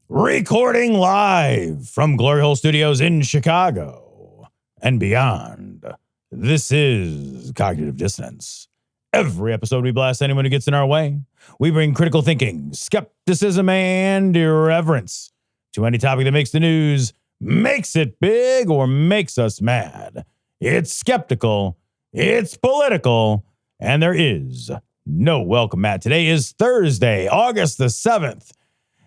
Recording live from Glory Hole Studios in Chicago and beyond. This is Cognitive Dissonance. Every episode we blast anyone who gets in our way. We bring critical thinking, skepticism, and irreverence to any topic that makes the news, makes it big, or makes us mad. It's skeptical, it's political, and there is no welcome mat. Today is Thursday, August the 7th.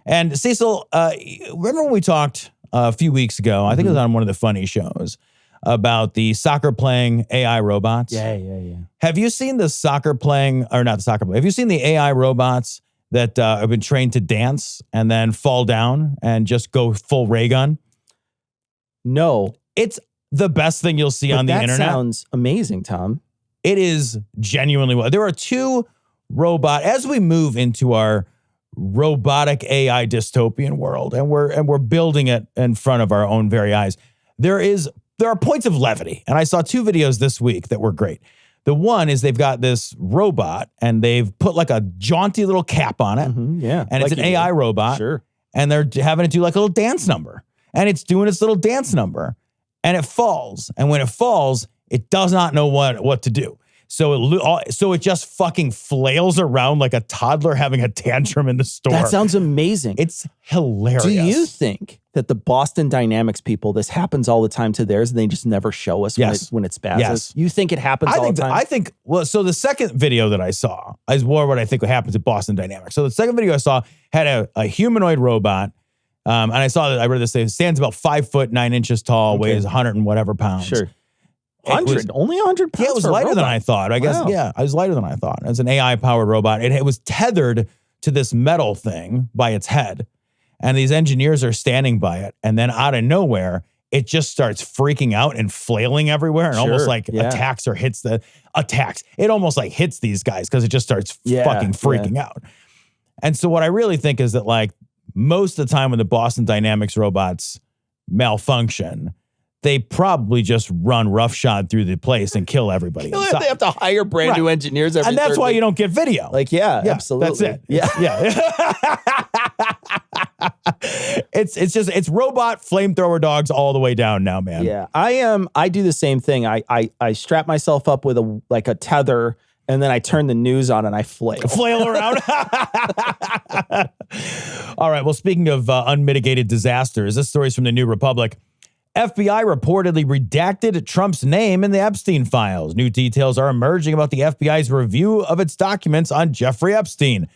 And Cecil, remember when we talked a few weeks ago, I think it was on one of the funny shows, about the soccer playing AI robots? Yeah. Have you seen the soccer playing, or not the soccer playing, have you seen the AI robots that have been trained to dance and then fall down and just go full ray gun? No. It's the best thing you'll see on the internet. That sounds amazing, Tom. It is genuinely well. There are two as we move into our robotic AI dystopian world, and we're building it in front of our own very eyes. There are points of levity, and I saw two videos this week that were great. The one is they've got this robot, and they've put like a jaunty little cap on it, Yeah, and it's an AI robot, Sure. and they're having it do like a little dance number, and it's doing its little dance number, and it falls, and when it falls, it does not know what to do. So it just fucking flails around like a toddler having a tantrum in the store. That sounds amazing. It's hilarious. Do you think that the Boston Dynamics people, this happens all the time to theirs, and they just never show us when it spazzes? Yes. You think it happens all the time? So the second video that I saw is more what I think happens at Boston Dynamics. So the second video I saw had a humanoid robot, and I read this, it stands about 5'9" tall, weighs 100 and whatever pounds. Sure. 100? Only 100 pounds? Yeah, it was lighter than I thought. I guess, yeah, it was lighter than I thought. It's an AI-powered robot. It was tethered to this metal thing by its head, and these engineers are standing by it, and then out of nowhere, it just starts freaking out and flailing everywhere and almost like attacks. It almost like hits these guys because it just starts fucking freaking out. And so what I really think is that like most of the time when the Boston Dynamics robots malfunction, they probably just run roughshod through the place and kill everybody. They have to hire brand new engineers every and that's why you don't get video. Absolutely. That's it. It's robot flamethrower dogs all the way down now, man. Yeah, I do the same thing. I strap myself up with a tether, and then I turn the news on and I flail around. All right. Well, speaking of unmitigated disasters, this story's from the New Republic. FBI reportedly redacted Trump's name in the Epstein files. New details are emerging about the FBI's review of its documents on Jeffrey Epstein.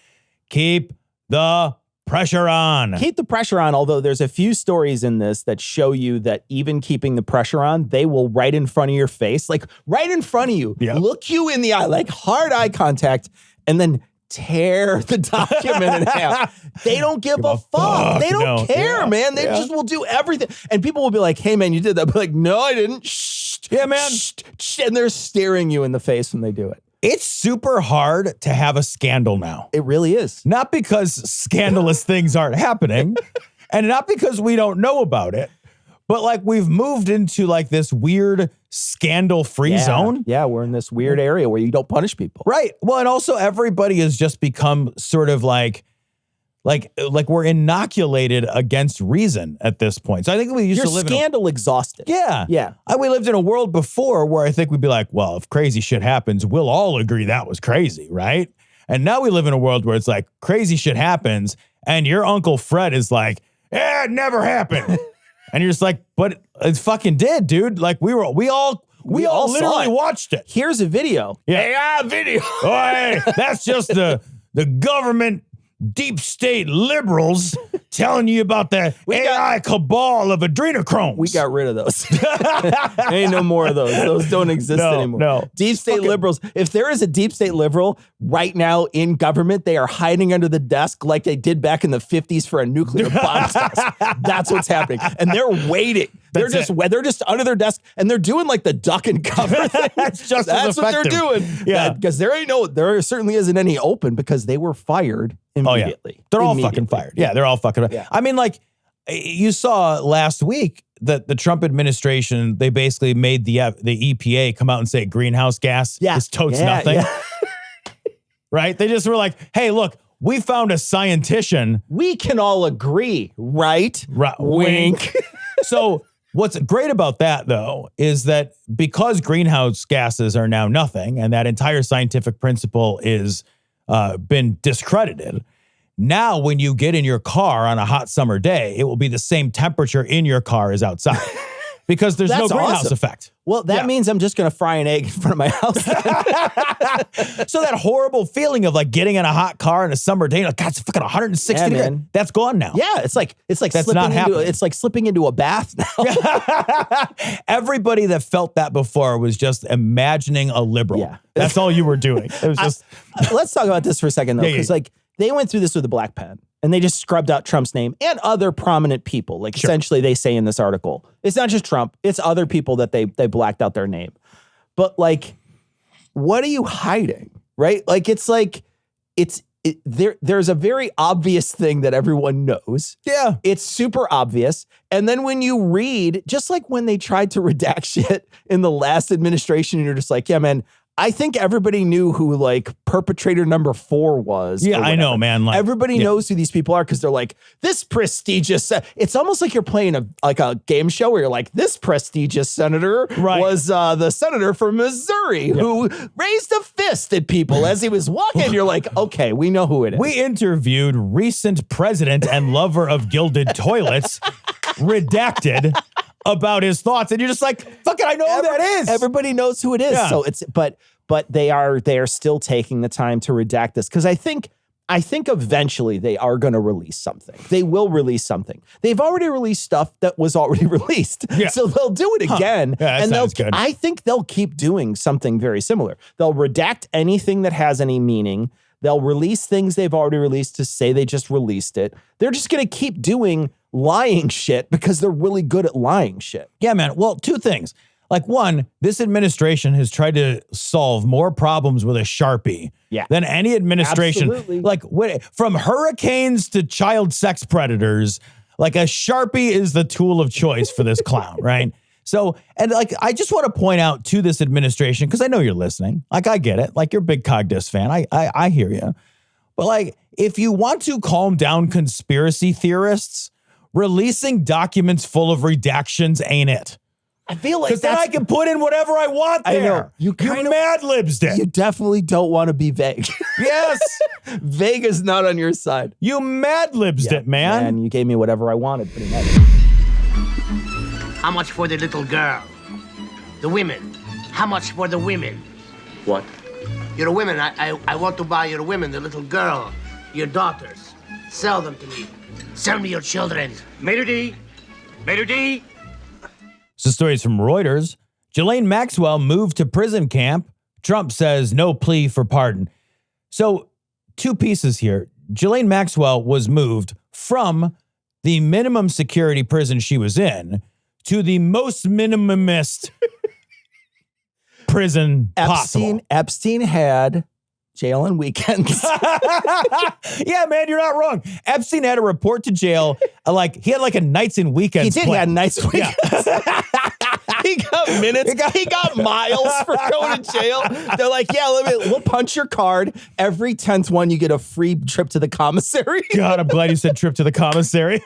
Keep the pressure on. Keep the pressure on, although there's a few stories in this that show you that even keeping the pressure on, they will right in front of your face, like right in front of you, look you in the eye, like hard eye contact, and then tear the document in half. They don't give a fuck. They don't care, man. They just will do everything. And people will be like, hey, man, you did that. But like, no, I didn't. Shh. Yeah, man. Shh. And they're staring you in the face when they do it. It's super hard to have a scandal now. It really is. Not because scandalous things aren't happening, and not because we don't know about it, but like we've moved into like this weird scandal-free zone. Yeah, we're in this weird area where you don't punish people. Right. Well, and also everybody has just become sort of like we're inoculated against reason at this point. So I think we used to live scandal exhausted. Yeah. We lived in a world before where I think we'd be like, well, if crazy shit happens, we'll all agree that was crazy, right? And now we live in a world where it's like crazy shit happens and your Uncle Fred is like, it never happened. And you're just like, but it fucking did, dude. Like we all literally watched it. Here's a video. Yeah, video. Oh, hey, that's just the government deep state liberals telling you about the AI cabal of adrenochrome. We got rid of those. Ain't no more of those. Those don't exist anymore. No. Deep state liberals. If there is a deep state liberal right now in government, they are hiding under the desk like they did back in the 50s for a nuclear bomb test. That's what's happening. And they're waiting. They're just under their desk and they're doing like the duck and cover thing. That's what they're doing. Yeah. Because there certainly isn't any open because they were fired immediately. Oh, yeah. They're all fucking fired. Yeah, they're all fucking fired. Yeah. I mean, like, you saw last week that the Trump administration, they basically made the EPA come out and say greenhouse gas is totes nothing. Yeah. Right? They just were like, hey, look, we found a scientician. We can all agree, right? Wink. So what's great about that, though, is that because greenhouse gases are now nothing and that entire scientific principle is been discredited, now when you get in your car on a hot summer day, it will be the same temperature in your car as outside because there's no greenhouse effect. Well, that means I'm just going to fry an egg in front of my house. So that horrible feeling of like getting in a hot car on a summer day, like, God, it's fucking 160 degrees. Man. That's gone now. Yeah, it's like That's not happening. It's like slipping into a bath now. Everybody that felt that before was just imagining a liberal. Yeah. That's all you were doing. It was just. Let's talk about this for a second, though, because like they went through this with a black pen. And they just scrubbed out Trump's name and other prominent people. Like essentially they say in this article, it's not just Trump, it's other people that they blacked out their name. But like, what are you hiding? Right? Like, there's a very obvious thing that everyone knows. Yeah. It's super obvious. And then when you read, just like when they tried to redact shit in the last administration, you're just like, yeah, man, I think everybody knew who like perpetrator number 4 was. Yeah, I know, man. Like, everybody knows who these people are because they're like, this prestigious. It's almost like you're playing a game show where you're like, this prestigious senator was the senator from Missouri who raised a fist at people as he was walking. You're like, okay, we know who it is. We interviewed recent president and lover of gilded toilets, Redacted, about his thoughts, and you're just like, fuck it, I know who that is. Everybody knows who it is. Yeah. So it's but they are still taking the time to redact this because I think eventually they are going to release something. They will release something. They've already released stuff that was already released. Yeah. So they'll do it again. Yeah, and good. I think they'll keep doing something very similar. They'll redact anything that has any meaning. They'll release things they've already released to say they just released it. They're just going to keep doing lying shit because they're really good at lying shit. Yeah, man. Well, 2 things. Like, one, this administration has tried to solve more problems with a Sharpie than any administration. Absolutely. Like, from hurricanes to child sex predators, like a Sharpie is the tool of choice for this clown, right? So, and like, I just want to point out to this administration, because I know you're listening. Like, I get it. Like, you're a big Cogdis fan. I hear you. But like, if you want to calm down conspiracy theorists, releasing documents full of redactions ain't it. I feel like because then I can put in whatever I want there. I know. You Mad Libs it. You definitely don't want to be vague. Yes. Vague is not on your side. You Mad Libs it, man. And you gave me whatever I wanted pretty much. How much for the little girl? The women. How much for the women? What? Your women. I want to buy your women, the little girl, your daughters. Sell them to me. Sell me your children. Maitre D. Maitre D. So stories from Reuters. Ghislaine Maxwell moved to prison camp. Trump says no plea for pardon. So 2 pieces here. Ghislaine Maxwell was moved from the minimum security prison she was in to the most minimumist prison possible. Epstein had jail on weekends. Yeah, man, you're not wrong. Epstein had to report to jail. He had like a nights and weekends. He did. He had nights and weekends. Yeah. He got minutes. He got miles for going to jail. They're like, yeah, we'll punch your card. Every 10th one, you get a free trip to the commissary. God, I'm glad you said trip to the commissary.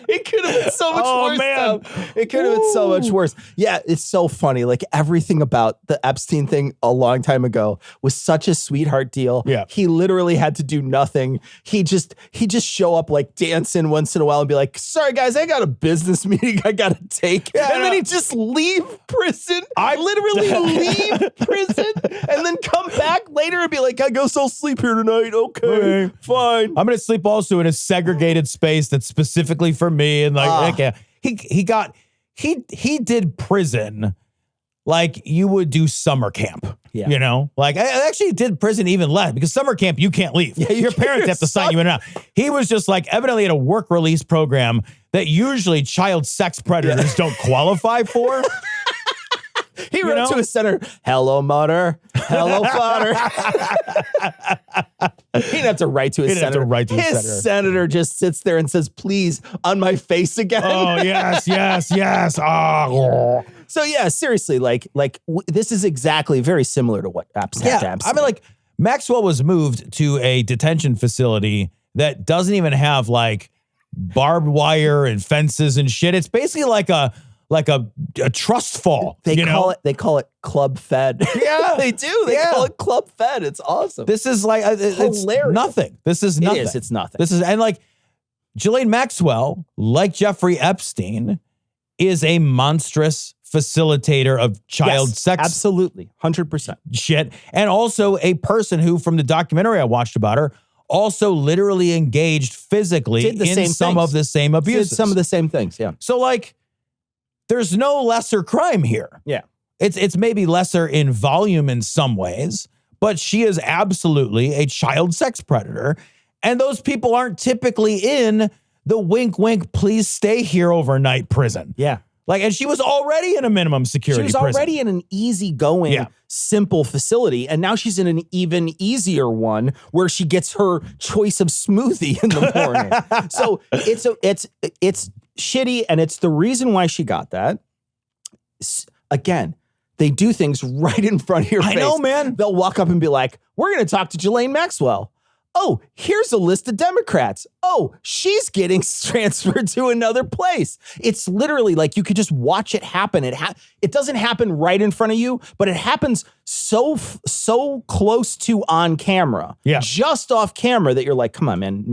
It could have been so much worse. Man. It could have been so much worse. Yeah, it's so funny. Like everything about the Epstein thing a long time ago was such a sweetheart deal. Yeah. He literally had to do nothing. He just show up like dancing once in a while and be like, sorry guys, I got a business meeting I gotta take. Yeah, and then he just leave prison. I literally leave prison and then come back later and be like, I guess I'll sleep here tonight. Okay, fine. I'm gonna sleep also in a segregated space that's specifically for me. And like, he did prison like you would do summer camp. Yeah. You know, like I actually did prison even less because summer camp, you can't leave. Yeah, your parents have to sign you in and out. He was just like evidently at a work release program that usually child sex predators don't qualify for. He wrote to his senator, hello, mother. Hello, father. He didn't have to write to his senator. His senator just sits there and says, please, on my face again. Oh, yes. Oh. So, yeah, seriously, this is exactly very similar to what happened to Epstein. I mean, like, Maxwell was moved to a detention facility that doesn't even have like barbed wire and fences and shit. It's basically like a trust fall. They call it club fed. Yeah, they do. They call it club fed. It's awesome. This is like it's nothing. This is nothing. It is. It's nothing. This is and like Ghislaine Maxwell, like Jeffrey Epstein, is a monstrous facilitator of child sex. Absolutely. 100%. Shit. And also a person who, from the documentary I watched about her, also literally engaged physically in some of the same abuses. Did some of the same things, yeah. So like, there's no lesser crime here. Yeah. It's maybe lesser in volume in some ways, but she is absolutely a child sex predator. And those people aren't typically in the wink, wink, please stay here overnight prison. Yeah. Like, and she was already in a minimum security prison. She was already in an easygoing, simple facility, and now she's in an even easier one where she gets her choice of smoothie in the morning. So it's shitty, and it's the reason why she got that. Again, they do things right in front of your face. I know, man. They'll walk up and be like, "We're going to talk to Ghislaine Maxwell. Oh, here's a list of Democrats. Oh, she's getting transferred to another place." It's literally like you could just watch it happen. It doesn't happen right in front of you, but it happens so close to on camera, just off camera that you're like, come on, man.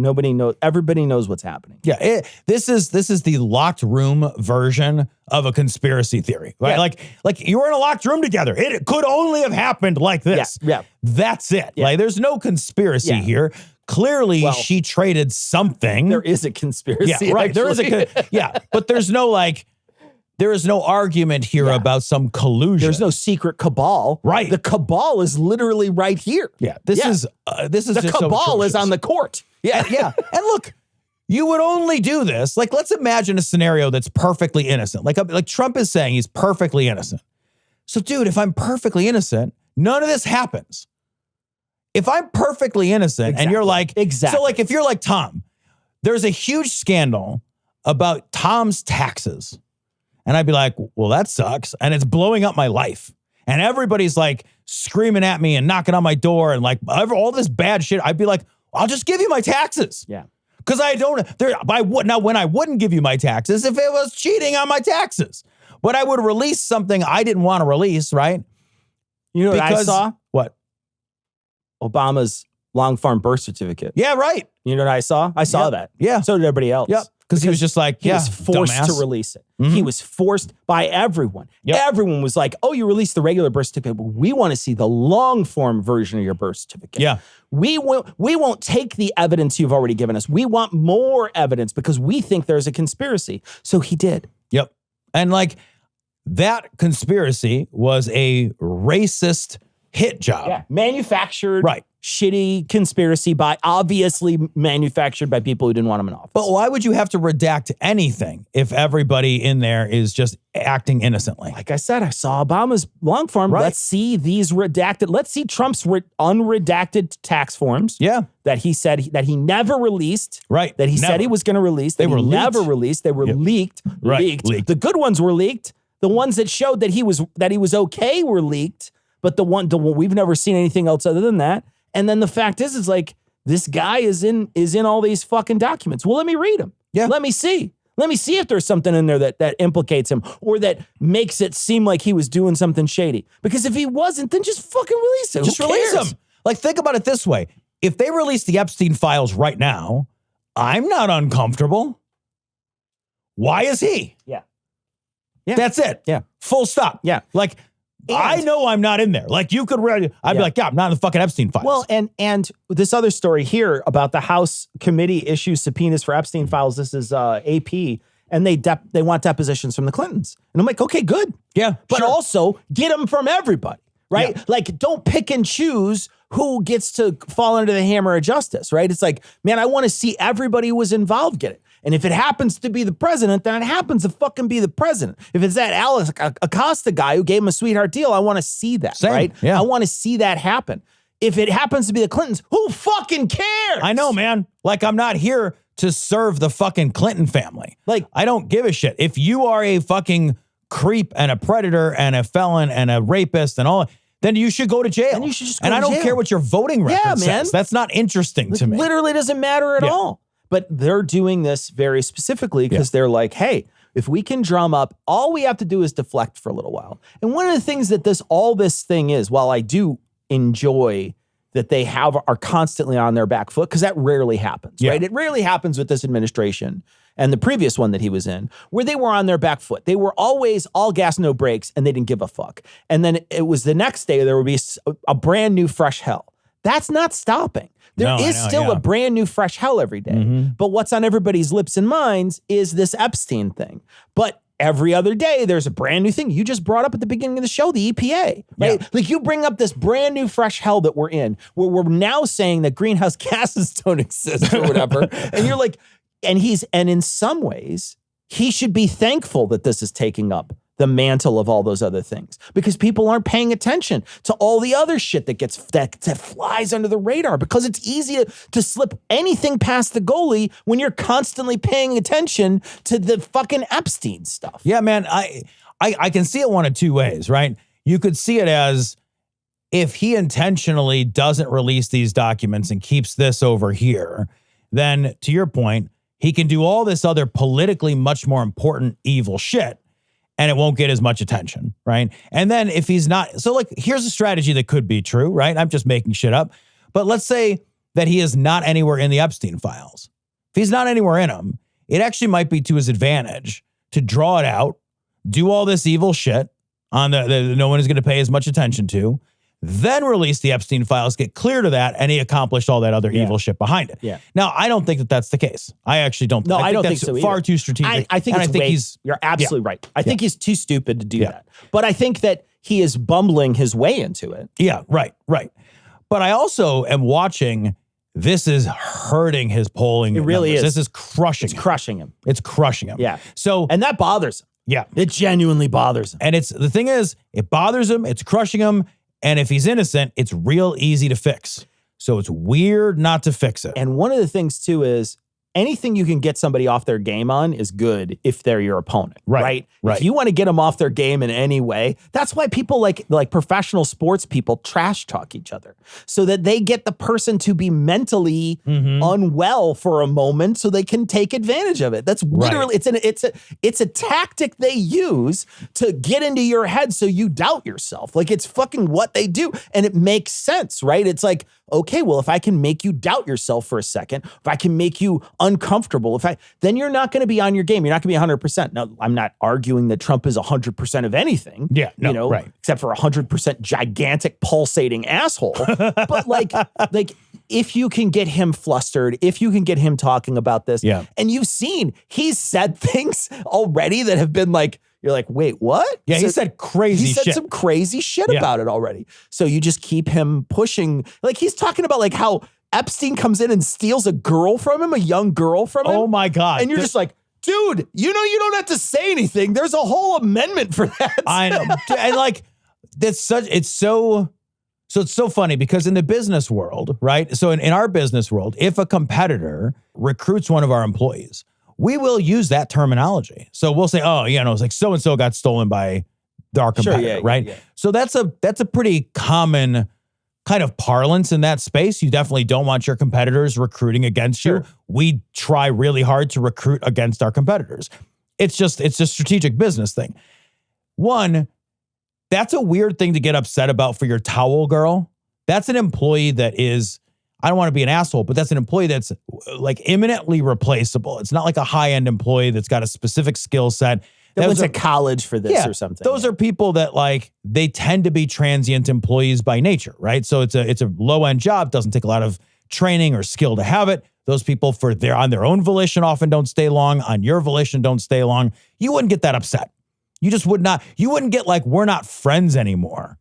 Everybody knows what's happening. Yeah, this is the locked room version of a conspiracy theory, right? Yeah. Like you were in a locked room together. It could only have happened like this. Yeah. That's it. Yeah. Like there's no conspiracy here. Clearly, she traded something. There is a conspiracy. Yeah, right. There is but there's no argument here about some collusion. There's no secret cabal. Right. The cabal is literally right here. Yeah. This is the just cabal is on the court. Yeah. Yeah. And look, you would only do this. Like, let's imagine a scenario that's perfectly innocent. Like Trump is saying he's perfectly innocent. So, dude, if I'm perfectly innocent, none of this happens. If I'm perfectly innocent and you're like, so like if you're like Tom, there's a huge scandal about Tom's taxes. And I'd be like, well, that sucks. And it's blowing up my life. And everybody's like screaming at me and knocking on my door and like all this bad shit. I'd be like, I'll just give you my taxes. Yeah. Because when I wouldn't give you my taxes if it was cheating on my taxes. But I would release something I didn't want to release, right? You know what I saw? What? Obama's long form birth certificate. Yeah, right. You know what I saw? I saw that. Yeah. So did everybody else. Yep. Because he was just like, he was forced to release it. Mm-hmm. He was forced by everyone. Yep. Everyone was like, oh, you released the regular birth certificate, but we want to see the long form version of your birth certificate. Yeah. We won't take the evidence you've already given us. We want more evidence because we think there's a conspiracy. So he did. Yep. And like that conspiracy was a racist hit job. Yeah. Manufactured. Right. Shitty conspiracy obviously manufactured by people who didn't want him in office. But why would you have to redact anything if everybody in there is just acting innocently? Like I said, I saw Obama's long form. Right. Let's see these redacted. Let's see Trump's unredacted tax forms. Yeah. That he said that he never released. Right. That he said he was going to release. They were never released. They were leaked. Right. Leaked. The good ones were leaked. The ones that showed that he was okay were leaked. But the one we've never seen anything else other than that. And then the fact is like this guy is in all these fucking documents. Well, let me read them. Yeah. Let me see. Let me see if there's something in there that implicates him or that makes it seem like he was doing something shady. Because if he wasn't, then just fucking release him. Just release him. Like, think about it this way. If they release the Epstein files right now, I'm not uncomfortable. Why is he? Yeah. That's it. Yeah. Full stop. Yeah. Like, I know I'm not in there. Like you could read, I'd be like, yeah, I'm not in the fucking Epstein files. Well, and this other story here about the House committee issues subpoenas for Epstein files. This is AP, and they want depositions from the Clintons. And I'm like, okay, good. Yeah. But also get them from everybody, right? Yeah. Like don't pick and choose who gets to fall under the hammer of justice, right? It's like, man, I want to see everybody who was involved get it. And if it happens to be the president, then it happens to fucking be the president. If it's that Alex Acosta guy who gave him a sweetheart deal, I want to see that, right? Yeah. I want to see that happen. If it happens to be the Clintons, who fucking cares? I know, man. Like, I'm not here to serve the fucking Clinton family. Like, I don't give a shit. If you are a fucking creep and a predator and a felon and a rapist and all, then you should go to jail. Then you should just go and to I don't jail. care what your voting record says. That's not interesting to me. Literally doesn't matter at all. But they're doing this very specifically because they're like, hey, if we can drum up, all we have to do is deflect for a little while. And one of the things that this thing is, while I do enjoy that they are constantly on their back foot, because that rarely happens, right? It rarely happens with this administration and the previous one that he was in, where they were on their back foot. They were always all gas, no brakes, and they didn't give a fuck. And then it was the next day, there would be a brand new fresh hell. That's not stopping. There is still a brand new fresh hell every day. But what's on everybody's lips and minds is this Epstein thing. But every other day, there's a brand new thing. You just brought up at the beginning of the show, the EPA, right? Yeah. Like you bring up this brand new fresh hell that we're in, where we're now saying that greenhouse gases don't exist or whatever. And you're like, and in some ways, he should be thankful that this is taking up the mantle of all those other things, because people aren't paying attention to all the other shit that flies under the radar, because it's easy to slip anything past the goalie when you're constantly paying attention to the fucking Epstein stuff. Yeah, man, I can see it one of two ways, right? You could see it as if he intentionally doesn't release these documents and keeps this over here, then to your point, he can do all this other politically much more important evil shit, and it won't get as much attention, right? And then if he's not, so like, here's a strategy that could be true, right? I'm just making shit up. But let's say that he is not anywhere in the Epstein files. If he's not anywhere in them, it actually might be to his advantage to draw it out, do all this evil shit on the no one is going to pay as much attention to, then release the Epstein files, get clear to that, and he accomplished all that other evil shit behind it. Yeah. Now, I don't think that that's the case. I actually don't. No, I don't think so either. Far too strategic. I think you're absolutely right. I think he's too stupid to do that. But I think that he is bumbling his way into it. Yeah, right. But I also am watching, this is hurting his polling. It really numbers. is. This is crushing him. It's crushing him. Yeah. And that bothers him. Yeah. It genuinely bothers him. And the thing is, it bothers him, it's crushing him, and if he's innocent, it's real easy to fix. So it's weird not to fix it. And one of the things too is anything you can get somebody off their game on is good if they're your opponent, right? If you want to get them off their game in any way, that's why people like professional sports people trash talk each other, so that they get the person to be mentally unwell for a moment so they can take advantage of it. That's literally, it's a tactic they use to get into your head so you doubt yourself. Like, it's fucking what they do. And it makes sense, right? It's like, okay, well, if I can make you doubt yourself for a second, if I can make you uncomfortable, then you're not going to be on your game. You're not going to be 100%. Now, I'm not arguing that Trump is 100% of anything. Yeah, no, except for 100% gigantic pulsating asshole. But like if you can get him flustered, if you can get him talking about this, and you've seen he's said things already that have been like, you're like, wait, what? Yeah, he said crazy shit. He said some crazy shit about it already. So you just keep him pushing. Like, he's talking about like how Epstein comes in and steals a girl from him, a young girl from him. Oh my God. And you're just like, dude, you don't have to say anything. There's a whole amendment for that. I know. And like, it's so funny because in the business world, right? So in our business world, if a competitor recruits one of our employees, we will use that terminology. So we'll say, oh, it's like so-and-so got stolen by our competitor, right? Yeah. So that's a pretty common kind of parlance in that space. You definitely don't want your competitors recruiting against you. We try really hard to recruit against our competitors. It's a strategic business thing. One, that's a weird thing to get upset about for your towel girl. That's an employee that is, I don't want to be an asshole, but that's an employee that's like imminently replaceable. It's not like a high-end employee that's got a specific skill set. That went to college for this or something. Those are people that like, they tend to be transient employees by nature, right? So it's a low-end job, doesn't take a lot of training or skill to have it. Those people on their own volition often don't stay long. On your volition, don't stay long. You wouldn't get that upset. You just would not. You wouldn't get like, we're not friends anymore.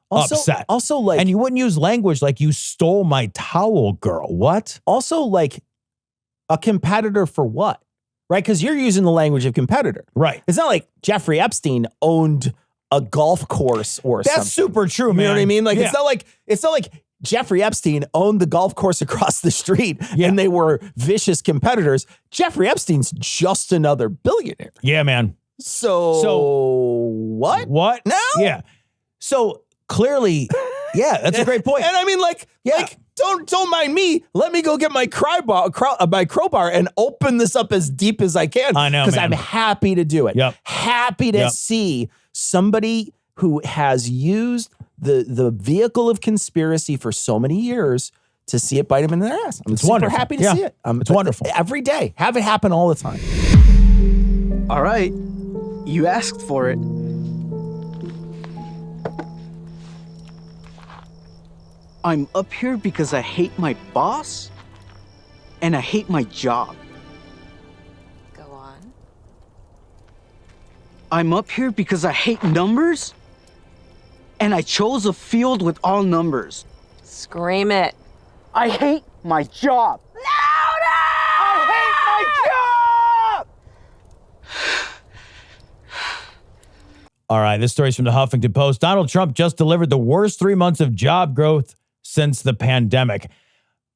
Upset. Also, like, and you wouldn't use language like, you stole my towel, girl. What? Also, like, a competitor for what? Right? Because you're using the language of competitor. Right. It's not like Jeffrey Epstein owned a golf course or something. That's super true, man. You know what I mean? Like, it's not like Jeffrey Epstein owned the golf course across the street and they were vicious competitors. Jeffrey Epstein's just another billionaire. Yeah, man. So what? What? No? Yeah. So clearly, yeah, that's a great point. And I mean, like, don't mind me. Let me go get my crowbar and open this up as deep as I can. I know, because man. I'm happy to do it. Yep. Happy to see somebody who has used the vehicle of conspiracy for so many years to see it bite him in the ass. I'm super wonderful. happy to see it. It's wonderful. Every day. Have it happen all the time. All right. You asked for it. I'm up here because I hate my boss and I hate my job. Go on. I'm up here because I hate numbers and I chose a field with all numbers. Scream it. I hate my job. Louder! I hate my job! All right, this story's from the Huffington Post. Donald Trump just delivered the worst 3 months of job growth since the pandemic.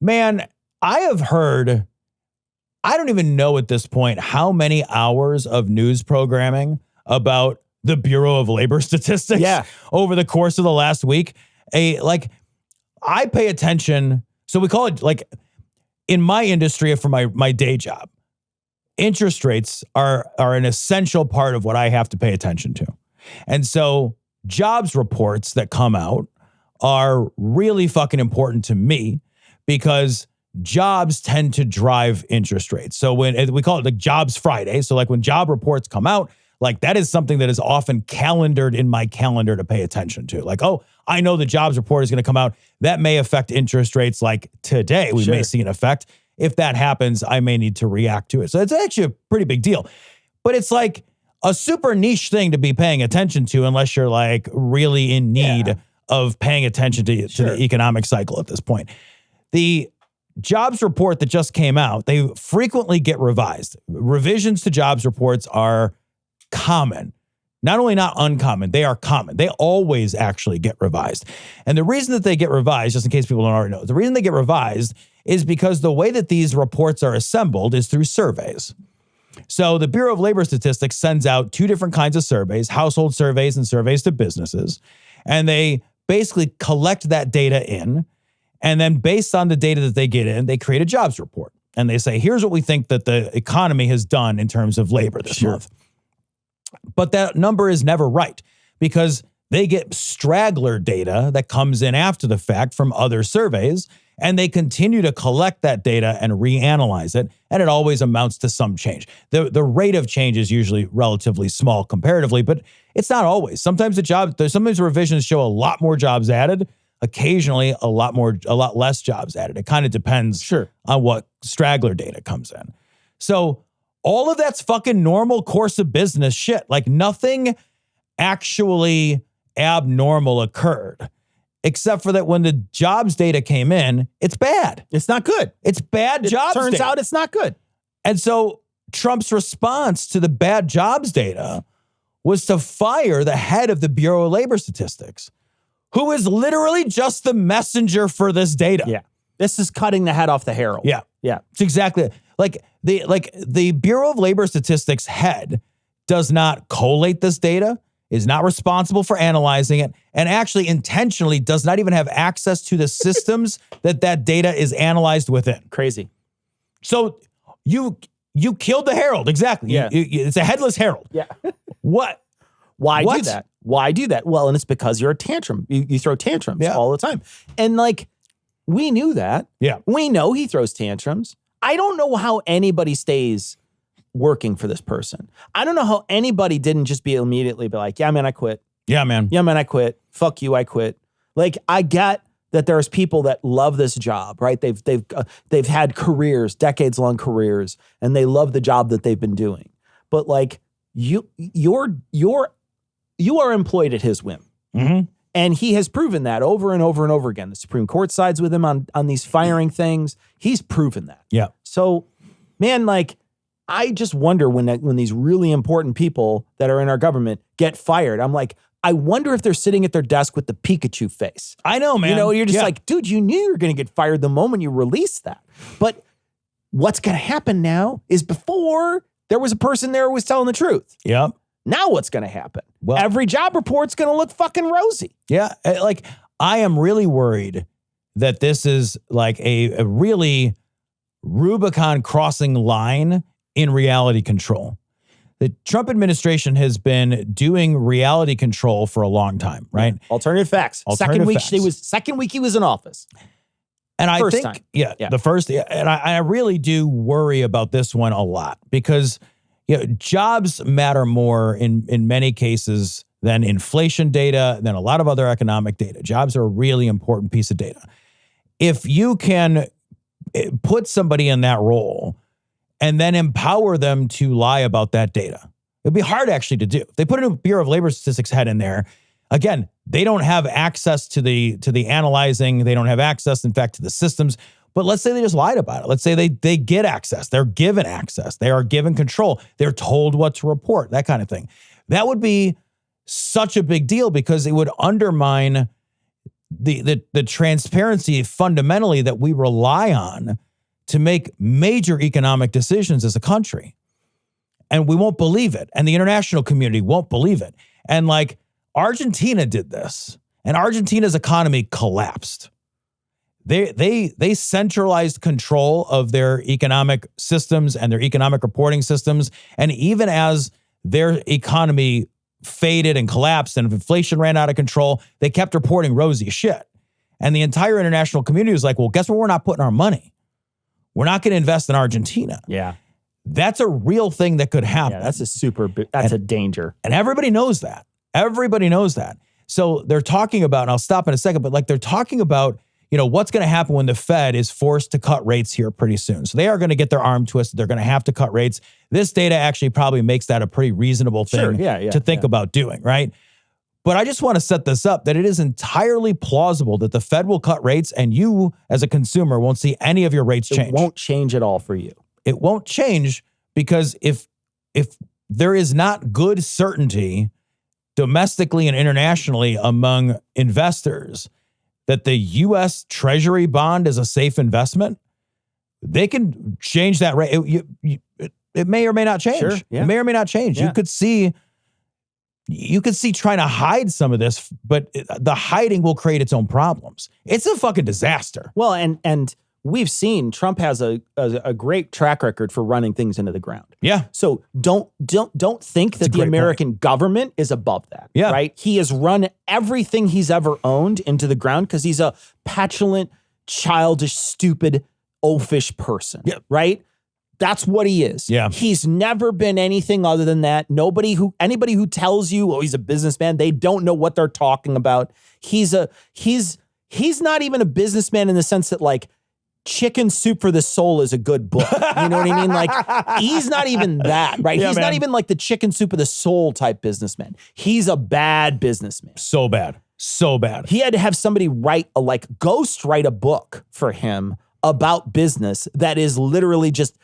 Man, I have heard, I don't even know at this point how many hours of news programming about the Bureau of Labor Statistics over the course of the last week. I pay attention. So we call it, like, in my industry for my day job, interest rates are an essential part of what I have to pay attention to. And so jobs reports that come out are really fucking important to me because jobs tend to drive interest rates. So when we call it like Jobs Friday. So like when job reports come out, like that is something that is often calendared in my calendar to pay attention to. Like, oh, I know the jobs report is going to come out. That may affect interest rates. Like today, we may see an effect. If that happens, I may need to react to it. So it's actually a pretty big deal. But it's like a super niche thing to be paying attention to unless you're like really in need of paying attention to the economic cycle at this point. The jobs report that just came out, they frequently get revised. Revisions to jobs reports are common. Not only not uncommon, they are common. They always actually get revised. And the reason that they get revised, just in case people don't already know, the reason they get revised is because the way that these reports are assembled is through surveys. So the Bureau of Labor Statistics sends out two different kinds of surveys, household surveys and surveys to businesses. And they basically collect that data in. And then based on the data that they get in, they create a jobs report. And they say, here's what we think that the economy has done in terms of labor this month. But that number is never right because they get straggler data that comes in after the fact from other surveys, and they continue to collect that data and reanalyze it, and it always amounts to some change. The rate of change is usually relatively small comparatively, but it's not always. Sometimes sometimes revisions show a lot more jobs added, occasionally a lot less jobs added. It kind of depends on what straggler data comes in. So all of that's fucking normal course of business shit. Like nothing actually abnormal occurred, except for that when the jobs data came in, it's bad. It's not good. It's bad jobs data. Turns out it's not good. And so Trump's response to the bad jobs data was to fire the head of the Bureau of Labor Statistics, who is literally just the messenger for this data. Yeah. This is cutting the head off the herald. Yeah. Yeah. It's exactly the Bureau of Labor Statistics head does not collate this data, is not responsible for analyzing it, and actually intentionally does not even have access to the systems that data is analyzed within. Crazy. So you killed the herald. Exactly. Yeah. It's a headless herald. Yeah. What? Why do that? Why do that? Well, and it's because you're a tantrum. You throw tantrums all the time. And like, we knew that. Yeah. We know he throws tantrums. I don't know how anybody stays working for this person. I don't know how anybody didn't just immediately be like, yeah, man, I quit. Yeah, man. Yeah, man, I quit. Fuck you, I quit. Like, I get that there's people that love this job, right? They've had careers, decades-long careers, and they love the job that they've been doing. But like, you are employed at his whim. Mm-hmm. And he has proven that over and over and over again. The Supreme Court sides with him on these firing things. He's proven that. Yeah. So, man, like, I just wonder when these really important people that are in our government get fired. I'm like, I wonder if they're sitting at their desk with the Pikachu face. I know, man. You know, you're just like, dude, you knew you were going to get fired the moment you released that. But what's going to happen now is before there was a person there who was telling the truth. Yep. Now what's going to happen? Well- Every job report's going to look fucking rosy. Yeah. Like, I am really worried that this is like a really Rubicon crossing line in reality control. The Trump administration has been doing reality control for a long time, right? Alternative facts. Alternative Second week he was in office. And I First think, time. yeah, Yeah. the first, and I really do worry about this one a lot because, you know, jobs matter more in many cases than inflation data, than a lot of other economic data. Jobs are a really important piece of data. If you can put somebody in that role and then empower them to lie about that data, it'd be hard actually to do. If they put a Bureau of Labor Statistics head in there, again, they don't have access to the analyzing. They don't have access, in fact, to the systems. But let's say they just lied about it. Let's say they get access. They're given access. They are given control. They're told what to report, that kind of thing. That would be such a big deal because it would undermine the transparency fundamentally that we rely on to make major economic decisions as a country. And we won't believe it. And the international community won't believe it. And like Argentina did this, and Argentina's economy collapsed. They centralized control of their economic systems and their economic reporting systems. And even as their economy faded and collapsed and inflation ran out of control, they kept reporting rosy shit. And the entire international community was like, well, guess where we're not putting our money? We're not going to invest in Argentina. Yeah. That's a real thing that could happen. Yeah, that's a danger. And everybody knows that. Everybody knows that. So they're talking about, and I'll stop in a second, but like they're talking about, you know, what's going to happen when the Fed is forced to cut rates here pretty soon. So they are going to get their arm twisted. They're going to have to cut rates. This data actually probably makes that a pretty reasonable thing to think about doing, right? But I just want to set this up that it is entirely plausible that the Fed will cut rates and you as a consumer won't see any of your rates change. It won't change at all for you. It won't change because if there is not good certainty domestically and internationally among investors that the U.S. Treasury bond is a safe investment, they can change that rate. It may or may not change. Sure, yeah. It may or may not change. Yeah. You could see trying to hide some of this, but the hiding will create its own problems. It's a fucking disaster. Well, and we've seen Trump has a great track record for running things into the ground. Yeah. So don't think that the American government is above that. Yeah. Right. He has run everything he's ever owned into the ground because he's a petulant, childish, stupid, oafish person. Yeah. Right. That's what he is. Yeah. He's never been anything other than that. Anybody who tells you, oh, he's a businessman, they don't know what they're talking about. He's not even a businessman in the sense that like Chicken Soup for the Soul is a good book. You know what I mean? Like he's not even that, right? Yeah, he's man. not even like the Chicken Soup of the Soul type businessman. He's a bad businessman. So bad. So bad. He had to have somebody ghost write a book for him about business that is literally just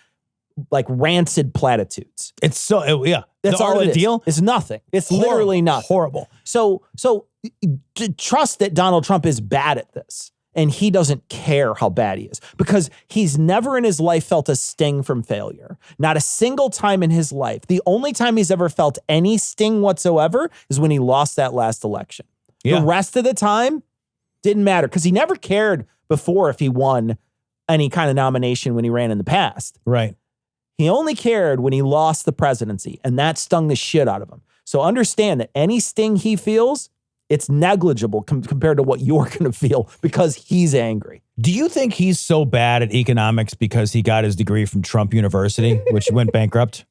like rancid platitudes. It's so, yeah. That's the all art of it the is. deal. It's nothing. It's Horrible. literally nothing. Horrible. So to trust that Donald Trump is bad at this and he doesn't care how bad he is because he's never in his life felt a sting from failure. Not a single time in his life. The only time he's ever felt any sting whatsoever is when he lost that last election. Yeah. The rest of the time didn't matter because he never cared before if he won any kind of nomination when he ran in the past. Right. He only cared when he lost the presidency, and that stung the shit out of him. So understand that any sting he feels, it's negligible compared to what you're going to feel because he's angry. Do you think he's so bad at economics because he got his degree from Trump University, which went bankrupt?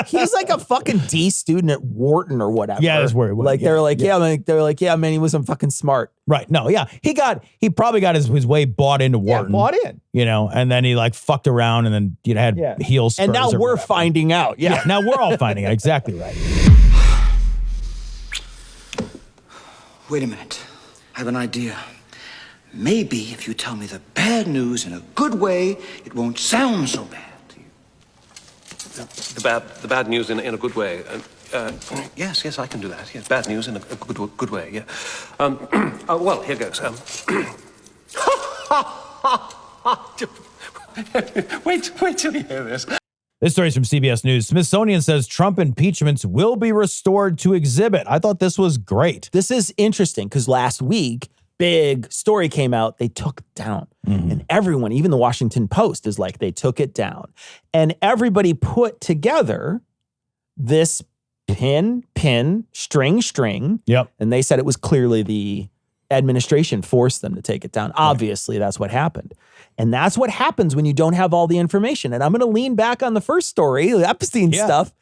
He's like a fucking D student at Wharton or whatever. Yeah, that's where it was. Like they're like, yeah, man, he wasn't fucking smart. Right. No, yeah. He probably got his way bought into Wharton. Yeah, bought in. You know, and then he like fucked around and then had heel spurs. And now or we're whatever. finding out. Yeah. Now we're all finding out. Exactly right. Wait a minute. I have an idea. Maybe if you tell me the bad news in a good way, it won't sound so bad to you. The bad news in a good way. Yes, I can do that. Yes, bad news in a good way. Yeah. Well, here goes. Wait till you hear this. This story is from CBS News. Smithsonian says Trump impeachments will be restored to exhibit. I thought this was great. This is interesting because last week, big story came out. They took it down. And everyone, even the Washington Post, is like, they took it down. And everybody put together this pin, string. Yep. And they said it was clearly the administration forced them to take it down. Obviously, that's what happened. And that's what happens when you don't have all the information. And I'm going to lean back on the first story, the Epstein stuff,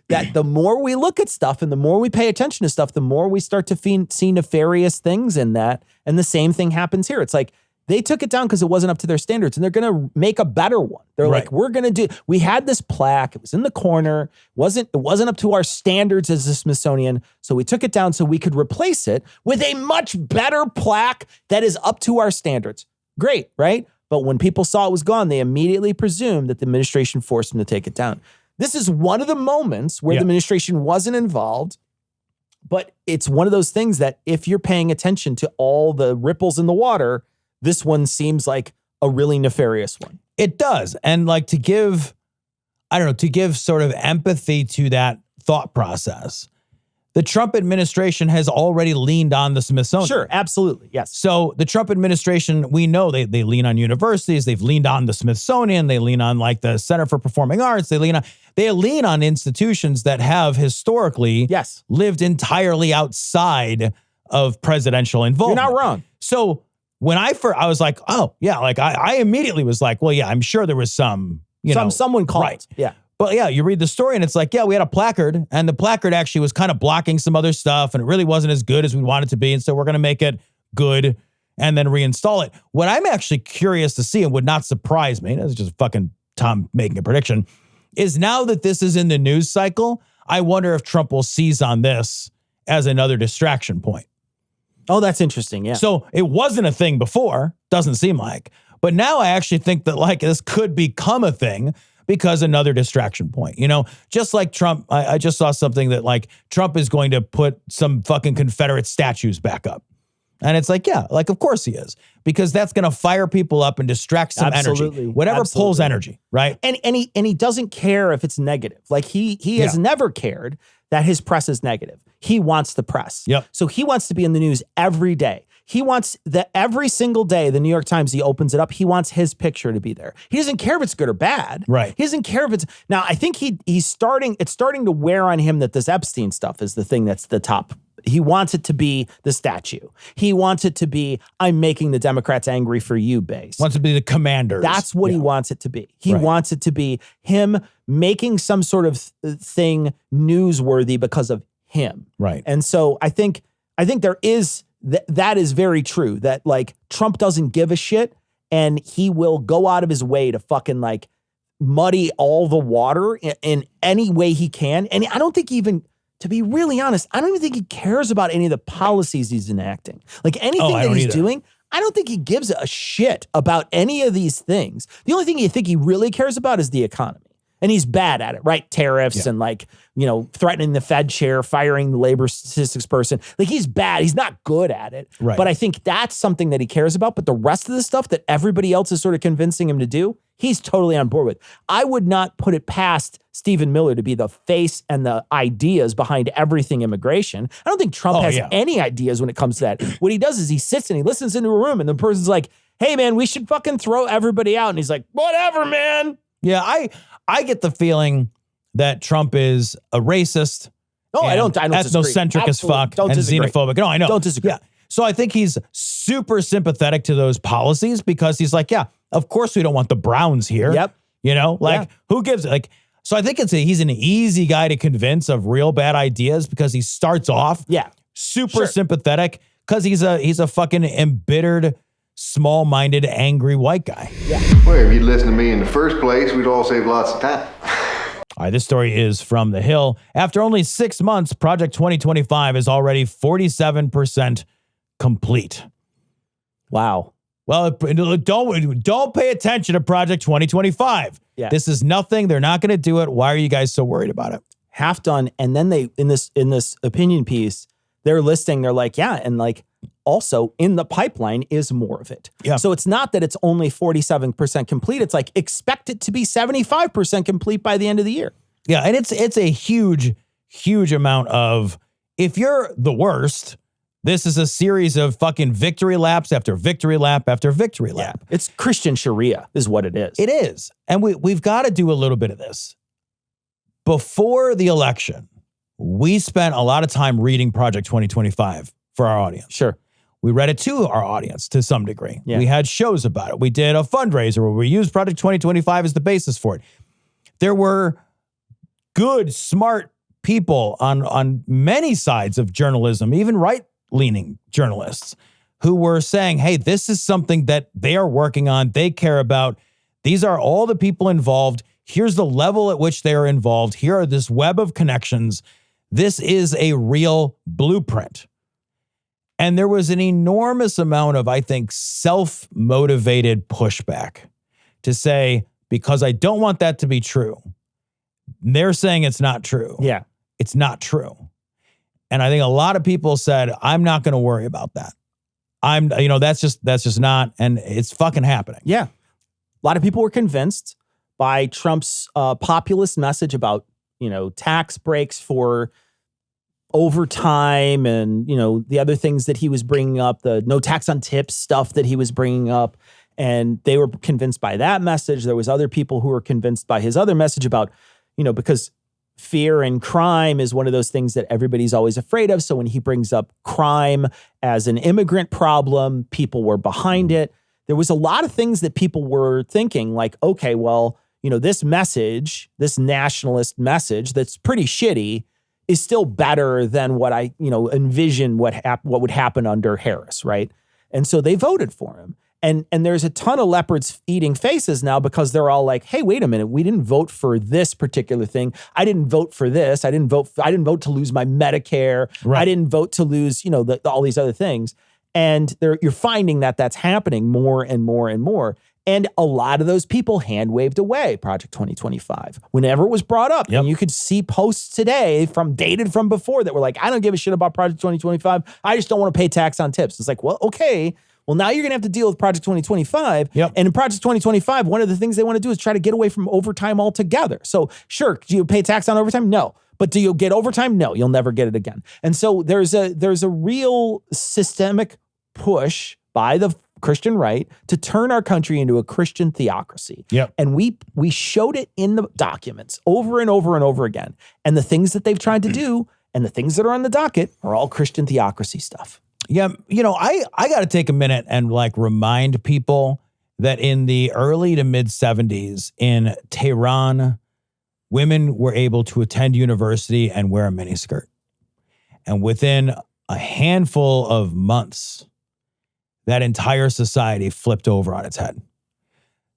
that the more we look at stuff and the more we pay attention to stuff, the more we start to see nefarious things in that. And the same thing happens here. It's like they took it down because it wasn't up to their standards and they're going to make a better one. They're like, we had this plaque. It was in the corner. It wasn't up to our standards as the Smithsonian. So we took it down so we could replace it with a much better plaque that is up to our standards. Great, right? But when people saw it was gone, they immediately presumed that the administration forced them to take it down. This is one of the moments where the administration wasn't involved, but it's one of those things that if you're paying attention to all the ripples in the water, this one seems like a really nefarious one. It does. And like to give sort of empathy to that thought process, the Trump administration has already leaned on the Smithsonian. Sure, absolutely, yes. So the Trump administration, we know they lean on universities. They've leaned on the Smithsonian. They lean on like the Center for Performing Arts. They lean on institutions that have historically lived entirely outside of presidential involvement. You're not wrong. So when I was like, oh yeah, like I immediately was like, well, yeah, I'm sure there was someone called. Right. Yeah. But yeah, you read the story and it's like, yeah, we had a placard and the placard actually was kind of blocking some other stuff and it really wasn't as good as we wanted it to be. And so we're going to make it good and then reinstall it. What I'm actually curious to see and would not surprise me, that's just fucking Tom making a prediction, is now that this is in the news cycle, I wonder if Trump will seize on this as another distraction point. Oh, that's interesting. Yeah. So it wasn't a thing before, doesn't seem like, but now I actually think that like this could become a thing because another distraction point, just like Trump. I just saw something that like Trump is going to put some fucking Confederate statues back up. And it's like, yeah, like, of course he is, because that's going to fire people up and distract some energy, whatever pulls energy. Right. And he doesn't care if it's negative. Like he has never cared that his press is negative. He wants the press. Yep. So he wants to be in the news every day. He wants that every single day, the New York Times, he opens it up. He wants his picture to be there. He doesn't care if it's good or bad. Right. He doesn't care if it's, now I think it's starting to wear on him that this Epstein stuff is the thing that's the top. He wants it to be the statue. He wants it to be, I'm making the Democrats angry for you base. Wants to be the commanders. That's what he wants it to be. He wants it to be him making some sort of thing newsworthy because of him. Right. And so I think there is, that is very true, that like Trump doesn't give a shit and he will go out of his way to fucking like muddy all the water in any way he can. And I don't think even, to be really honest, I don't even think he cares about any of the policies he's enacting. Like anything that he's doing, I don't think he gives a shit about any of these things. The only thing you think he really cares about is the economy. And he's bad at it, right? Tariffs and like, threatening the Fed chair, firing the labor statistics person. Like he's bad. He's not good at it. Right. But I think that's something that he cares about. But the rest of the stuff that everybody else is sort of convincing him to do, he's totally on board with. I would not put it past Stephen Miller to be the face and the ideas behind everything immigration. I don't think Trump has any ideas when it comes to that. What he does is he sits and he listens into a room and the person's like, hey man, we should fucking throw everybody out. And he's like, whatever, man. Yeah, I get the feeling that Trump is a racist. Oh, I don't ethnocentric as fuck and xenophobic. No, I know. Don't disagree. Yeah. So I think he's super sympathetic to those policies because he's like, yeah, of course we don't want the Browns here. Yep. Who gives it? Like, so I think he's an easy guy to convince of real bad ideas because he starts off super sympathetic because he's a fucking embittered, small-minded, angry white guy. Yeah. Well, if you'd listened to me in the first place, we'd all save lots of time. All right, this story is from The Hill. After only 6 months, Project 2025 is already 47% complete. Wow. Well, don't pay attention to Project 2025. Yeah. This is nothing. They're not going to do it. Why are you guys so worried about it? Half done. And then they, in this opinion piece, they're listing, they're like, yeah, and like also in the pipeline is more of it. Yeah. So it's not that it's only 47% complete. It's like expect it to be 75% complete by the end of the year. Yeah, and it's a huge amount of, if you're the worst, this is a series of fucking victory laps after victory lap after victory lap. It's Christian Sharia is what it is. It is. And we've got to do a little bit of this. Before the election, we spent a lot of time reading Project 2025 for our audience. Sure. We read it to our audience to some degree. Yeah. We had shows about it. We did a fundraiser where we used Project 2025 as the basis for it. There were good, smart people on many sides of journalism, even right-leaning journalists, who were saying, hey, this is something that they are working on, they care about. These are all the people involved. Here's the level at which they are involved. Here are this web of connections. This is a real blueprint. And there was an enormous amount of, I think, self-motivated pushback to say, because I don't want that to be true. They're saying it's not true. Yeah. It's not true. And I think a lot of people said, I'm not going to worry about that. That's just not, and it's fucking happening. Yeah. A lot of people were convinced by Trump's populist message about, tax breaks for overtime and, the other things that he was bringing up, the no tax on tips stuff that he was bringing up. And they were convinced by that message. There was other people who were convinced by his other message about, because fear and crime is one of those things that everybody's always afraid of. So when he brings up crime as an immigrant problem, people were behind it. There was a lot of things that people were thinking like, okay, well, this message, this nationalist message that's pretty shitty is still better than what I, envision what would happen under Harris, right? And so they voted for him. And there's a ton of leopards eating faces now because they're all like, hey, wait a minute, we didn't vote for this particular thing. I didn't vote for this. I didn't vote to lose my Medicare. Right. I didn't vote to lose, all these other things. And you're finding that that's happening more and more and more. And a lot of those people hand-waved away Project 2025 whenever it was brought up. Yep. And you could see posts today dated from before that were like, I don't give a shit about Project 2025. I just don't want to pay tax on tips. It's like, well, okay. Well, now you're going to have to deal with Project 2025. Yep. And in Project 2025, one of the things they want to do is try to get away from overtime altogether. So sure, do you pay tax on overtime? No. But do you get overtime? No, you'll never get it again. And so there's a real systemic push by the Christian right to turn our country into a Christian theocracy. Yep. And we showed it in the documents over and over and over again. And the things that they've tried to do and the things that are on the docket are all Christian theocracy stuff. Yeah, I got to take a minute and remind people that in the early to mid 70s in Tehran, women were able to attend university and wear a miniskirt. And within a handful of months, that entire society flipped over on its head.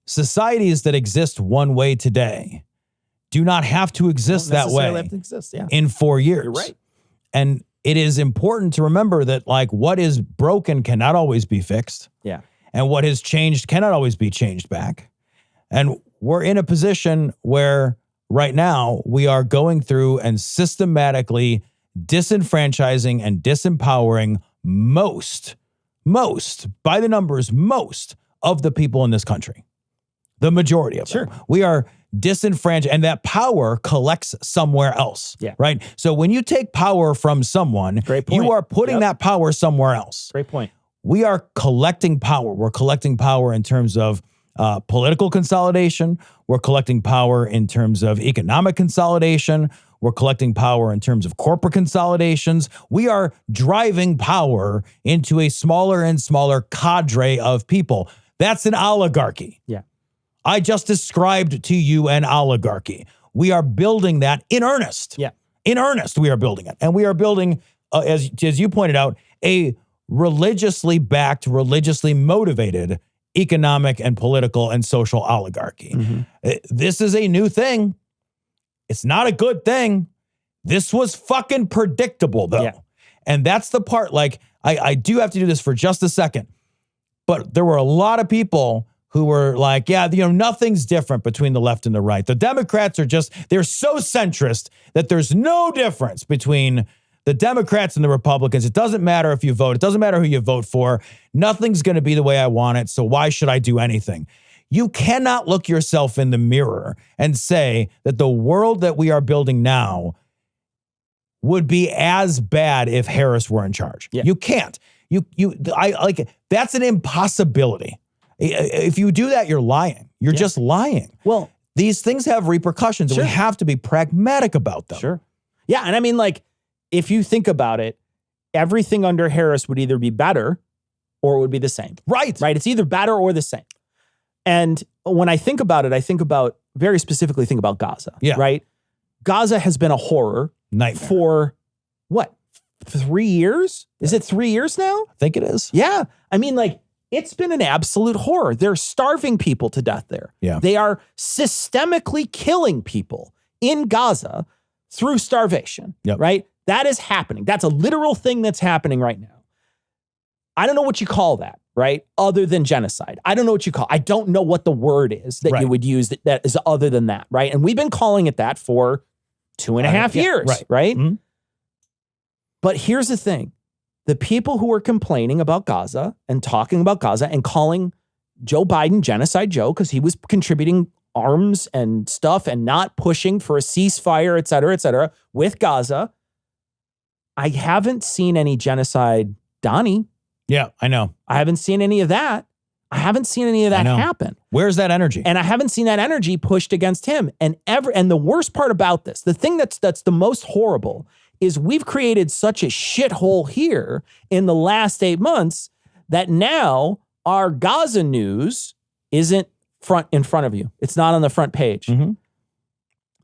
Societies that exist one way today do not have to exist that way in 4 years. You're right. And it is important to remember that what is broken cannot always be fixed. Yeah. And what has changed cannot always be changed back. And we're in a position where right now we are going through and systematically disenfranchising and disempowering most by the numbers, most of the people in this country. The majority of them. We are disenfranchised, and that power collects somewhere else. Yeah. Right? So when you take power from someone, you are putting that power somewhere else. Great point. We are collecting power. We're collecting power in terms of political consolidation. We're collecting power in terms of economic consolidation. We're collecting power in terms of corporate consolidations. We are driving power into a smaller and smaller cadre of people. That's an oligarchy. Yeah. I just described to you an oligarchy. We are building that in earnest. Yeah. In earnest, we are building it. And we are building, as you pointed out, a religiously backed, religiously motivated economic and political and social oligarchy. Mm-hmm. This is a new thing. It's not a good thing. This was fucking predictable, though. Yeah. And that's the part, I do have to do this for just a second. But there were a lot of people who were like, yeah, nothing's different between the left and the right. The Democrats are they're so centrist that there's no difference between The Democrats and the Republicans, it doesn't matter if you vote. It doesn't matter who you vote for. Nothing's going to be the way I want it, so why should I do anything? You cannot look yourself in the mirror and say that the world that we are building now would be as bad if Harris were in charge. Yeah. You can't. That's an impossibility. If you do that, you're lying. You're just lying. Well, these things have repercussions, and we have to be pragmatic about them. Sure. Yeah, and I mean, like, if you think about it, everything under Harris would either be better or it would be the same. Right. Right? It's either better or the same. And when I think about it, I think about, very specifically think about Gaza. Yeah. Right? Gaza has been a horror nightmare for, what, 3 years? Is it 3 years now? I think it is. Yeah. I mean, like, it's been an absolute horror. They're starving people to death there. Yeah. They are systemically killing people in Gaza through starvation. Yep. Right? That is happening. That's a literal thing that's happening right now. I don't know what you call that, right? Other than genocide. I don't know what you call. I don't know what the word is that you would use that is other than that, right? And we've been calling it that for 2.5 years, right? Mm-hmm. But here's the thing. The people who are complaining about Gaza and talking about Gaza and calling Joe Biden Genocide Joe because he was contributing arms and stuff and not pushing for a ceasefire, et cetera, with Gaza. I haven't seen any genocide, Donnie. Yeah, I know. I haven't seen any of that. I haven't seen any of that happen. Where's that energy? And I haven't seen that energy pushed against him. And the worst part about this, the thing that's the most horrible, is we've created such a shithole here in the last 8 months that now our Gaza news isn't in front of you. It's not on the front page. Mm-hmm.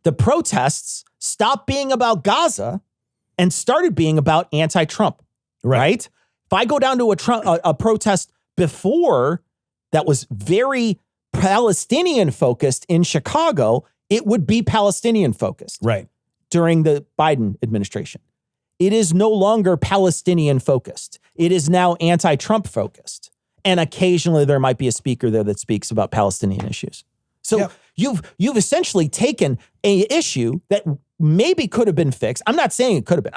The protests stopped being about Gaza and started being about anti-Trump, right? If I go down to a protest before that was very Palestinian focused in Chicago, it would be Palestinian focused. Right. During the Biden administration. It is no longer Palestinian focused. It is now anti-Trump focused. And occasionally there might be a speaker there that speaks about Palestinian issues. So you've essentially taken a issue that maybe could have been fixed. I'm not saying it could have been.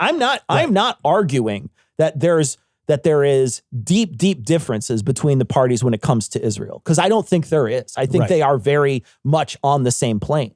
I'm not arguing that there is deep differences between the parties when it comes to Israel, because I don't think there is. I think they are very much on the same plane.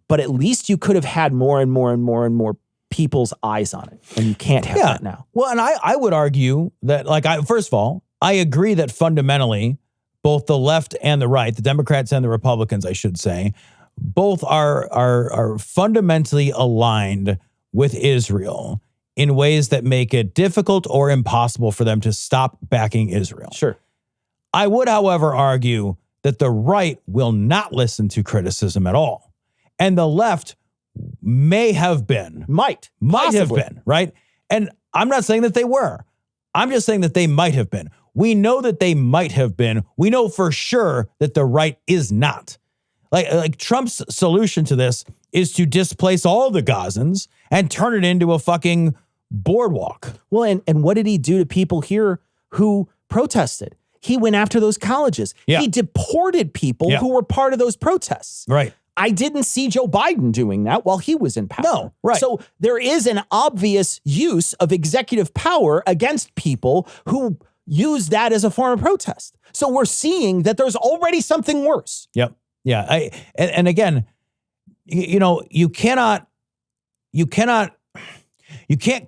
But at least you could have had more and more people's eyes on it. And you can't have that now. Well, and I would argue that, first of all, I agree that fundamentally, both the left and the right, the Democrats and the Republicans, I should say, both are fundamentally aligned with Israel in ways that make it difficult or impossible for them to stop backing Israel. Sure. I would, however, argue that the right will not listen to criticism at all. And the left might have been, right? And I'm not saying that they were. I'm just saying that they might have been. We know that they might have been. We know for sure that the right is not. Like Trump's solution to this is to displace all the Gazans and turn it into a fucking boardwalk. Well, and what did he do to people here who protested? He went after those colleges. Yeah. He deported people who were part of those protests. Right. I didn't see Joe Biden doing that while he was in power. No, right. So there is an obvious use of executive power against people who use that as a form of protest. So we're seeing that there's already something worse. Yep. Yeah. And again, you can't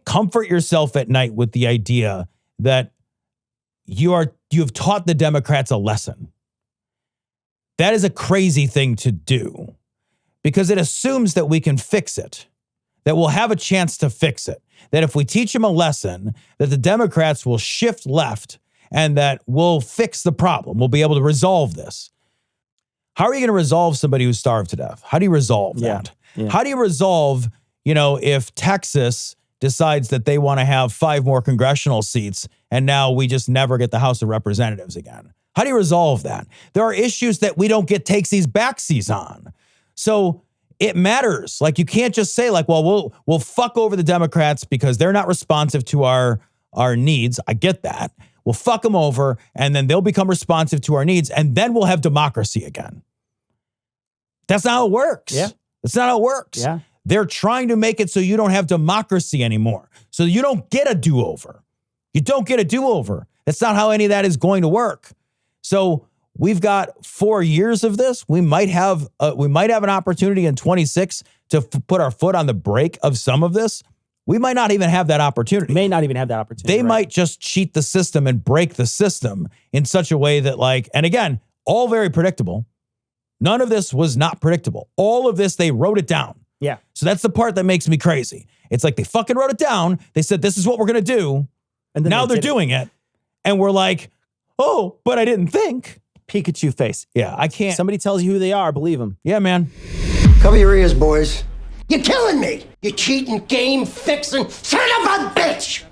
comfort yourself at night with the idea that you've taught the Democrats a lesson. That is a crazy thing to do because it assumes that we can fix it, that we'll have a chance to fix it, that if we teach them a lesson, that the Democrats will shift left and that we'll fix the problem. We'll be able to resolve this. How are you going to resolve somebody who's starved to death? How do you resolve that? Yeah. How do you resolve, if Texas decides that they want to have 5 more congressional seats and now we just never get the House of Representatives again? How do you resolve that? There are issues that we don't get takesies backsies on. So it matters. Like you can't just say well, we'll fuck over the Democrats because they're not responsive to our needs. I get that. We'll fuck them over and then they'll become responsive to our needs and then we'll have democracy again. That's not how it works. Yeah. That's not how it works. Yeah. They're trying to make it so you don't have democracy anymore. So you don't get a do-over. You don't get a do-over. That's not how any of that is going to work. So we've got 4 years of this. We might have an opportunity in 26 to put our foot on the brake of some of this. We might not even have that opportunity. May not even have that opportunity. They might just cheat the system and break the system in such a way that and again, all very predictable. None of this was not predictable. All of this, they wrote it down. Yeah. So that's the part that makes me crazy. It's like they fucking wrote it down. They said, this is what we're going to do. And then now they're doing it. And we're like, oh, but I didn't think. Pikachu face. Yeah, I can't. Somebody tells you who they are, believe them. Yeah, man. Cover your ears, boys. You're killing me. You cheating, game fixing son of a bitch.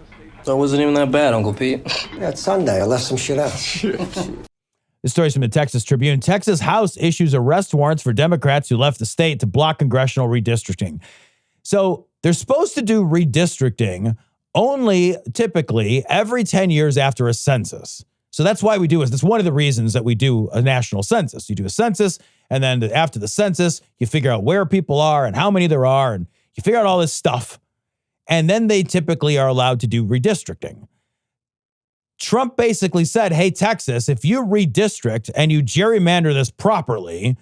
That wasn't even that bad, Uncle Pete. Yeah, it's Sunday. I left some shit out. This story's from the Texas Tribune. Texas House issues arrest warrants for Democrats who left the state to block congressional redistricting. So they're supposed to do redistricting only typically every 10 years after a census. So that's why we do it. That's one of the reasons that we do a national census. You do a census, and then after the census, you figure out where people are and how many there are, and you figure out all this stuff. And then they typically are allowed to do redistricting. Trump basically said, hey, Texas, if you redistrict and you gerrymander this properly,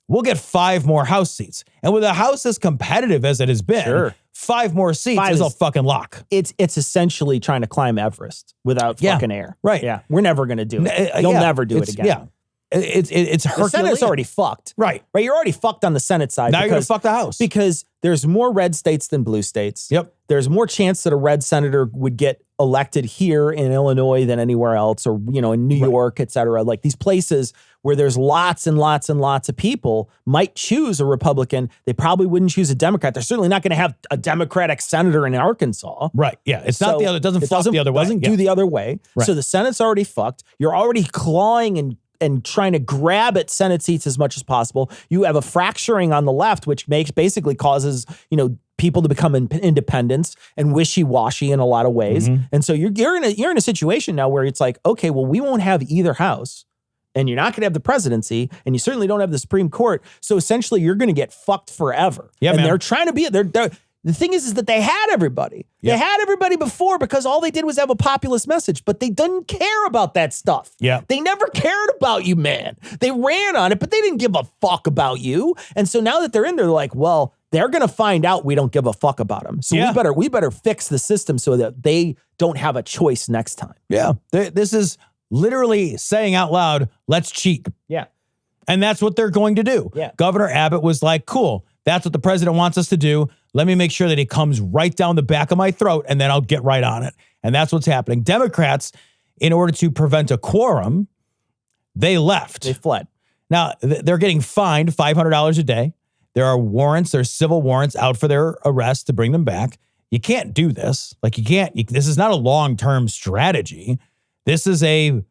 we'll get 5 more House seats. And with a House as competitive as it has been, 5 more seats is a fucking lock. It's essentially trying to climb Everest without fucking air. Right. Yeah. We're never going to do it. You'll never do it again. Yeah. It's Herculean. The Senate's already fucked. Right. You're already fucked on the Senate side. Now you're going to fuck the House. Because there's more red states than blue states. Yep. There's more chance that a red senator would get elected here in Illinois than anywhere else, or, in New York, et cetera. Like these places where there's lots and lots and lots of people might choose a Republican. They probably wouldn't choose a Democrat. They're certainly not going to have a Democratic senator in Arkansas. Right. Yeah. It's not the other. It doesn't fuck the other way. It doesn't do the other way. Right. So the Senate's already fucked. You're already clawing and trying to grab at Senate seats as much as possible. You have a fracturing on the left, which basically causes, people to become independents and wishy-washy in a lot of ways. Mm-hmm. And so you're in a situation now where it's like, okay, well, we won't have either house, and you're not going to have the presidency, and you certainly don't have the Supreme Court. So essentially, you're going to get fucked forever. Yeah, and man. they're trying to be the thing is that they had everybody. Yeah. They had everybody before because all they did was have a populist message, but they didn't care about that stuff. Yeah. They never cared about you, man. They ran on it, but they didn't give a fuck about you. And so now that they're in there, they're like, well, they're going to find out we don't give a fuck about them. So we better fix the system so that they don't have a choice next time. Yeah. This is literally saying out loud, let's cheat. Yeah. And that's what they're going to do. Yeah. Governor Abbott was like, cool, that's what the president wants us to do. Let me make sure that it comes right down the back of my throat, and then I'll get right on it. And that's what's happening. Democrats, in order to prevent a quorum, they left. They fled. Now, they're getting fined $500 a day. There are warrants, there's civil warrants out for their arrest to bring them back. You can't do this. This is not a long-term strategy. This is a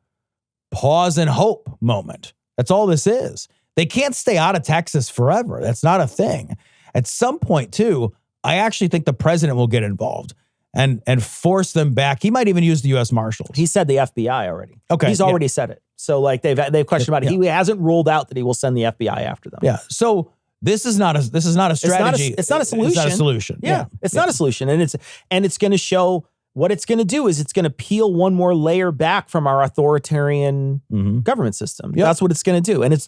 pause and hope moment. That's all this is. They can't stay out of Texas forever. That's not a thing. At some point, too, I actually think the president will get involved and force them back. He might even use the U.S. Marshals. He said the FBI already. Okay. He's already said it. So they've questioned about it. He hasn't ruled out that he will send the FBI after them. Yeah. So this is not a strategy. It's not a solution. It's not a solution. Yeah. It's not a solution. And it's going to show what it's going to do is it's going to peel one more layer back from our authoritarian government system. Yep. That's what it's going to do. And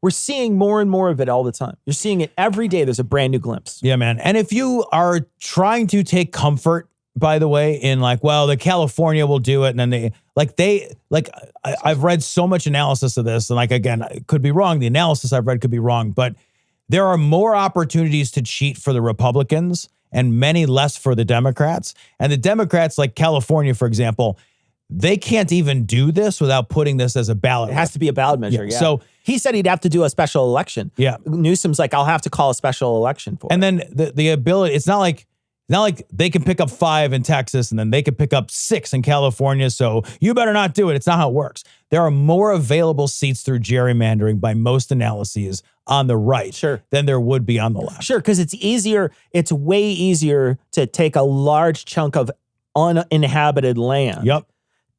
we're seeing more and more of it all the time. You're seeing it every day. There's a brand new glimpse. Yeah, man. And if you are trying to take comfort, by the way, in the California will do it. And then I've read so much analysis of this. And again, it could be wrong. The analysis I've read could be wrong, but there are more opportunities to cheat for the Republicans and many less for the Democrats. And the Democrats, like California, for example, they can't even do this without putting this as a ballot. It has to be a ballot measure, yeah. So he said he'd have to do a special election. Yeah. Newsom's like, I'll have to call a special election for it. And then the ability, it's not like they can pick up 5 in Texas and then they can pick up 6 in California. So you better not do it. It's not how it works. There are more available seats through gerrymandering by most analyses on the right than there would be on the left. Sure, because it's easier. It's way easier to take a large chunk of uninhabited land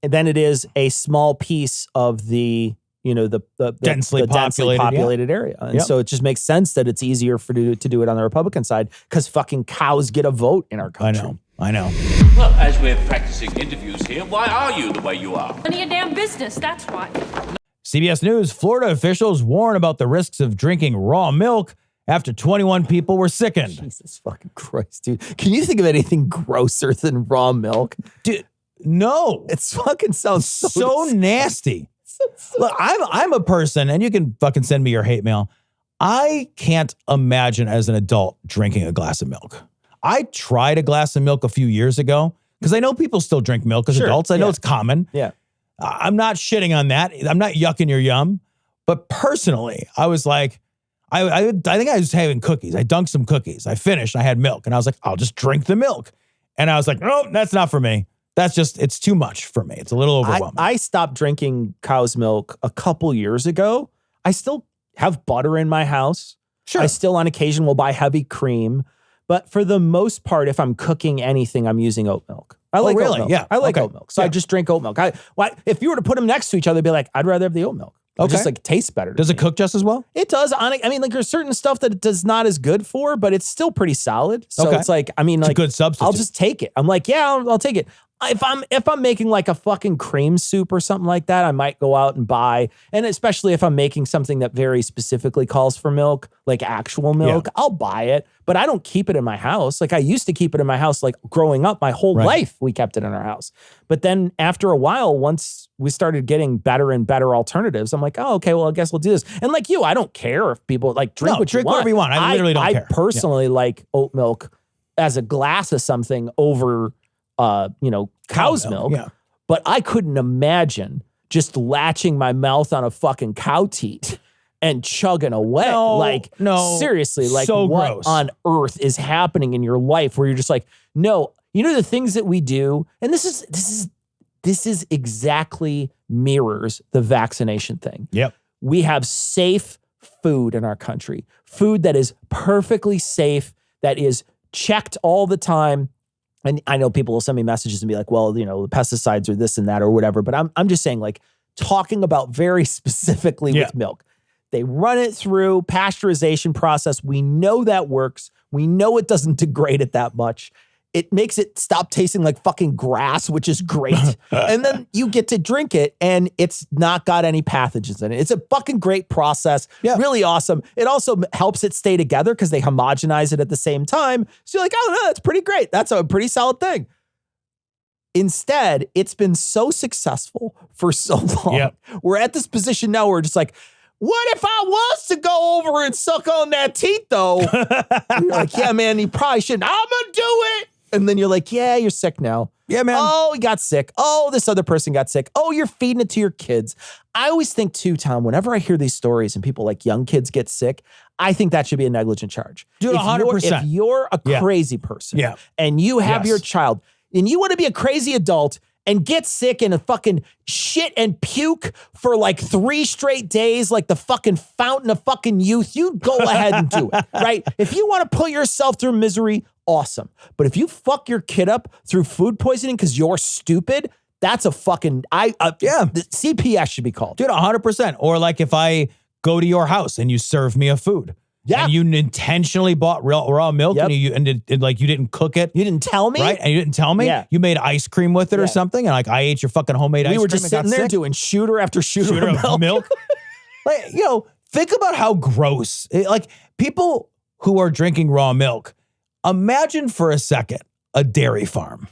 than it is a small piece of the the densely populated area. And so it just makes sense that it's easier to do it on the Republican side because fucking cows get a vote in our country. I know. Well, as we're practicing interviews here, why are you the way you are? None of your damn business, that's why. CBS News, Florida officials warn about the risks of drinking raw milk after 21 people were sickened. Jesus fucking Christ, dude. Can you think of anything grosser than raw milk? Dude, no. It fucking sounds so nasty. Look, I'm a person, and you can fucking send me your hate mail. I can't imagine as an adult drinking a glass of milk. I tried a glass of milk a few years ago because I know people still drink milk as adults. I know it's common. Yeah. I'm not shitting on that. I'm not yucking your yum. But personally, I was like, I think I was having cookies. I dunked some cookies. I finished. I had milk. And I was like, I'll just drink the milk. And I was like, no, that's not for me. That's just, it's too much for me. It's a little overwhelming. I stopped drinking cow's milk a couple years ago. I still have butter in my house. Sure. I still on occasion will buy heavy cream. But for the most part, if I'm cooking anything, I'm using oat milk. I like oat milk. Yeah. I like oat milk. So I just drink oat milk. If you were to put them next to each other, I'd be like, I'd rather have the oat milk. It just like tastes better. Does it cook just as well? It does. I mean, like there's certain stuff that it does not as good for, but it's still pretty solid. So it's like, I mean, it's like a good substitute. I'll just take it. I'm like, yeah, I'll take it. If I'm making like a fucking cream soup or something like that, I might go out and buy, and especially if I'm making something that very specifically calls for milk, like actual milk, I'll buy it, but I don't keep it in my house. Like I used to keep it in my house, like growing up, my whole life, we kept it in our house. But then after a while, once we started getting better and better alternatives, I'm like, oh, okay, well, I guess we'll do this. And like you, I don't care if people like drink whatever you want. I literally don't care. I personally like oat milk as a glass of something over cow's milk. Yeah. But I couldn't imagine just latching my mouth on a fucking cow teat and chugging away. Seriously, like so what gross. On earth is happening in your life where you're just like, no, the things that we do, and this is exactly mirrors the vaccination thing. Yep. We have safe food in our country, food that is perfectly safe, that is checked all the time. And I know people will send me messages and be like, well, the pesticides or this and that or whatever. But I'm just saying, like, talking about very specifically with milk. They run it through pasteurization process. We know that works. We know it doesn't degrade it that much. It makes it stop tasting like fucking grass, which is great. And then you get to drink it and it's not got any pathogens in it. It's a fucking great process. Yeah. Really awesome. It also helps it stay together because they homogenize it at the same time. So you're like, oh no, that's pretty great. That's a pretty solid thing. Instead, it's been so successful for so long. Yep. We're at this position now where we're just like, what if I was to go over and suck on that teat though? You're like, yeah, man, you probably shouldn't. I'm gonna do it. And then you're like, yeah, you're sick now. Yeah, man. Oh, he got sick. Oh, this other person got sick. Oh, you're feeding it to your kids. I always think too, Tom, whenever I hear these stories and people like young kids get sick, I think that should be a negligent charge. Dude, 100%. If you're a crazy person and you have your child and you want to be a crazy adult and get sick and fucking shit and puke for like 3 straight days, like the fucking fountain of fucking youth, you go ahead and do it, right? If you want to put yourself through misery, awesome. But if you fuck your kid up through food poisoning because you're stupid, that's a fucking, the CPS should be called. Dude, 100%. Or like if I go to your house and you serve me a food. Yeah. And you intentionally bought raw milk and you didn't cook it. You didn't tell me. Right. And you didn't tell me. Yeah. You made ice cream with it or something. And like I ate your fucking homemade ice cream. We were just sitting there doing shooter after shooter of milk. Like, think about how gross. Like people who are drinking raw milk, imagine for a second a dairy farm.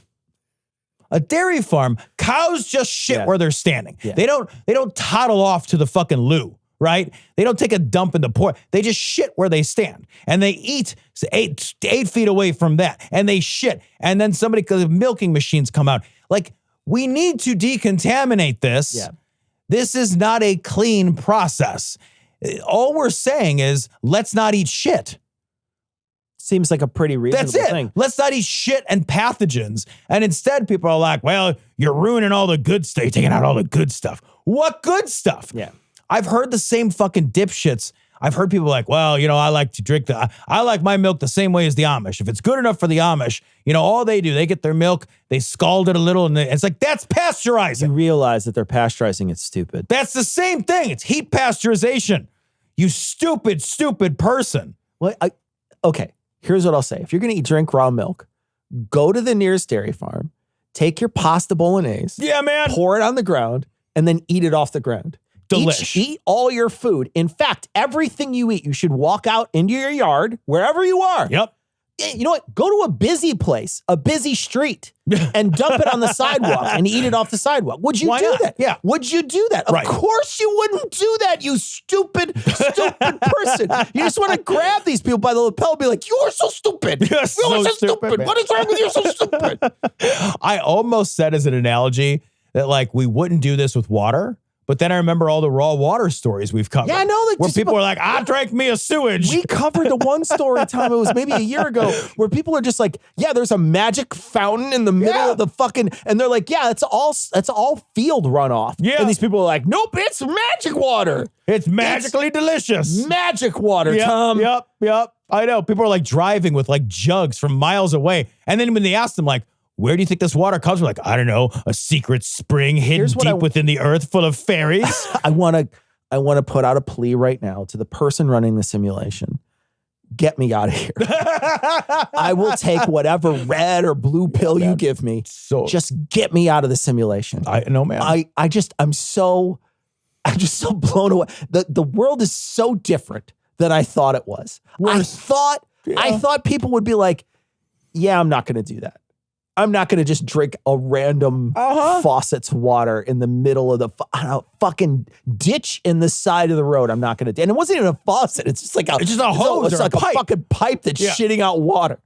A dairy farm, cows just shit where they're standing. Yeah. They don't toddle off to the fucking loo. Right? They don't take a dump in the port. They just shit where they stand. And they eat 8 feet away from that. And they shit. And then the milking machines come out. Like, we need to decontaminate this. Yeah. This is not a clean process. All we're saying is, let's not eat shit. Seems like a pretty reasonable thing. Let's not eat shit and pathogens. And instead, people are like, well, you're ruining all the good stuff. You're taking out all the good stuff. What good stuff? Yeah. I've heard the same fucking dipshits I've heard people like, well, I like to drink I like my milk the same way as the Amish. If it's good enough for the Amish, all they do, they get their milk, they scald it a little, and it's like, that's pasteurizing. You realize that they're pasteurizing. It's stupid. That's the same thing. It's heat pasteurization. You stupid, stupid person. Well, okay, here's what I'll say. If you're going to drink raw milk, go to the nearest dairy farm, take your pasta bolognese. Yeah, man. Pour it on the ground, and then eat it off the ground. Delish. Eat all your food. In fact, everything you eat, you should walk out into your yard, wherever you are. Yep. You know what? Go to a busy place, a busy street, and dump it on the sidewalk and eat it off the sidewalk. Would you do that? Yeah. Would you do that? Of course you wouldn't do that, you stupid person. You just want to grab these people by the lapel and be like, you're so stupid. You're so stupid. What is wrong with you? You're so stupid. I almost said as an analogy that like we wouldn't do this with water. But then I remember all the raw water stories we've covered. Yeah, I know. Where people are like, I drank me a sewage. We covered the one story, Tom, it was maybe a year ago, where people are just like, yeah, there's a magic fountain in the middle of the fucking, and they're like, yeah, it's all field runoff. Yeah. And these people are like, nope, it's magic water. It's magically delicious. Magic water, Tom. Yep. I know. People are like driving with like jugs from miles away. And then when they ask them like, where do you think this water comes from? Like, I don't know, a secret spring hidden deep within the earth full of fairies. I want to put out a plea right now to the person running the simulation. Get me out of here. I will take whatever red or blue pill you give me. So just get me out of the simulation. I know, man. I'm just so blown away. The world is so different than I thought it was. I thought people would be like, yeah, I'm not going to do that. I'm not going to just drink a random faucet's water in the middle of the fucking ditch in the side of the road. I'm not going to do. And it wasn't even a faucet. It's just like a hose. It's like a fucking pipe that's shitting out water.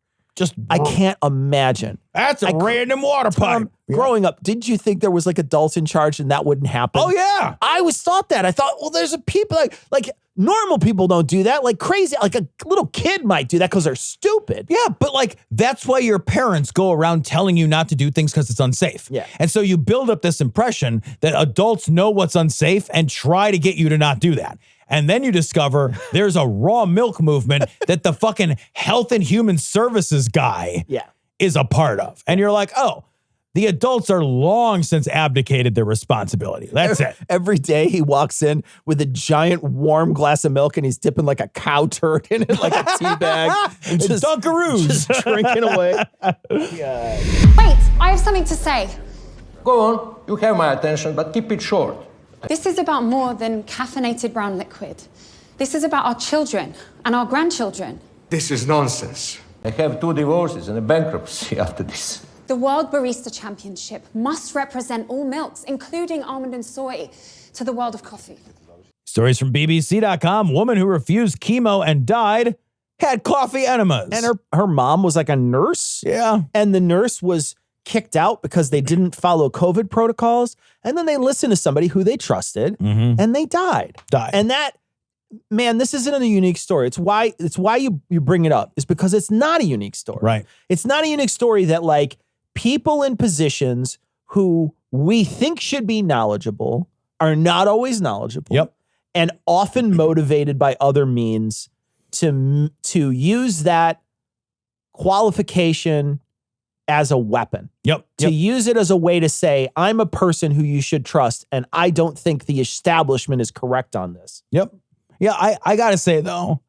I can't imagine. That's a random water pipe. Growing up, did you think there was like adults in charge and that wouldn't happen? Oh yeah. I always thought that. I thought, well, there's a people like normal people don't do that. Like crazy, like a little kid might do that because they're stupid. Yeah, but like that's why your parents go around telling you not to do things because it's unsafe. Yeah. And so you build up this impression that adults know what's unsafe and try to get you to not do that. And then you discover there's a raw milk movement that the fucking Health and Human Services guy is a part of. And you're like, oh, the adults are long since abdicated their responsibility. That's it. Every day he walks in with a giant warm glass of milk and he's dipping like a cow turd in it, like a tea bag. And just Dunkaroos. Just drinking away. Wait, I have something to say. Go on. You have my attention, but keep it short. This is about more than caffeinated brown liquid. This is about our children and our grandchildren. This is nonsense. I have 2 divorces and a bankruptcy after this. The World Barista Championship must represent all milks, including almond and soy, to the world of coffee. Stories from BBC.com. Woman who refused chemo and died had coffee enemas. And her mom was like a nurse. Yeah. And the nurse was kicked out because they didn't follow COVID protocols. And then they listened to somebody who they trusted and they died. And that, man, this isn't a unique story. It's why you bring it up. It's because it's not a unique story. Right. It's not a unique story that like people in positions who we think should be knowledgeable are not always knowledgeable. Yep. And often motivated by other means to use that qualification as a weapon. Yep. To use it as a way to say, I'm a person who you should trust, and I don't think the establishment is correct on this. Yep. Yeah, I got to say, though,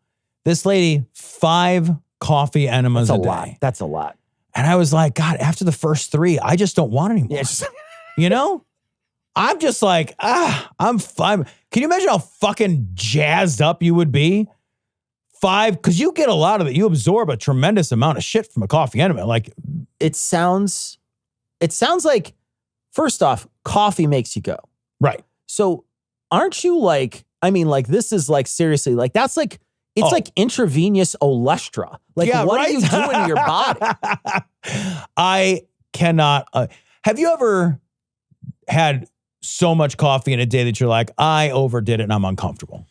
this lady, 5 coffee enemas a day. Lot. That's a lot. And I was like, God, after the first 3, I just don't want anymore. Yes. You know? I'm just like, I'm fine. Can you imagine how fucking jazzed up you would be? 5, because you get a lot of it. You absorb a tremendous amount of shit from a coffee enema. Like, it sounds like, first off, coffee makes you go. Right. So aren't you like, I mean, like, this is like, seriously, like, that's like, it's like intravenous Olestra. Like, what are you doing to your body? I cannot. Have you ever had so much coffee in a day that you're like, I overdid it and I'm uncomfortable?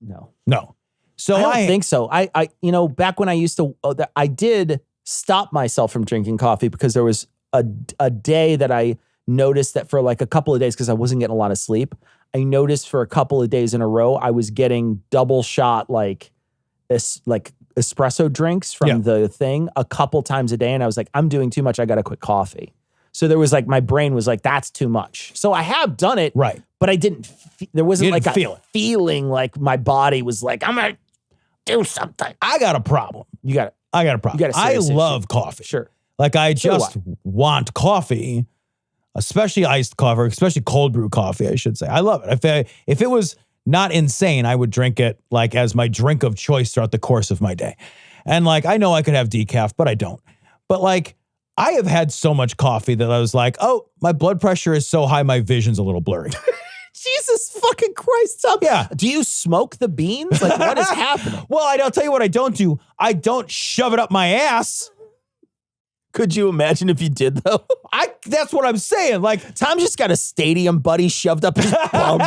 No. So I don't think so. I you know, back when I used to, I did stop myself from drinking coffee because there was a day that I noticed that for like a couple of days, because I wasn't getting a lot of sleep, I noticed for a couple of days in a row, I was getting double shot like espresso drinks from the thing a couple times a day. And I was like, I'm doing too much. I got to quit coffee. So there was like, my brain was like, that's too much. So I have done it. Right. But I didn't, there wasn't like a feeling like my body was like, I'm going to do something. I got a problem. You got it. I got a problem. You got a serious love issue. coffee. Sure. Like I just want coffee, especially iced coffee, or especially cold brew coffee, I should say. I love it. If it was not insane, I would drink it like as my drink of choice throughout the course of my day. And like, I know I could have decaf, but I don't. But like, I have had so much coffee that I was like, oh, my blood pressure is so high, my vision's a little blurry. Jesus fucking Christ. Tom. Yeah. Do you smoke the beans? Like, what is happening? Well, I'll tell you what I don't do. I don't shove it up my ass. Could you imagine if you did, though? That's what I'm saying. Like, Tom just got a stadium buddy shoved up his bum,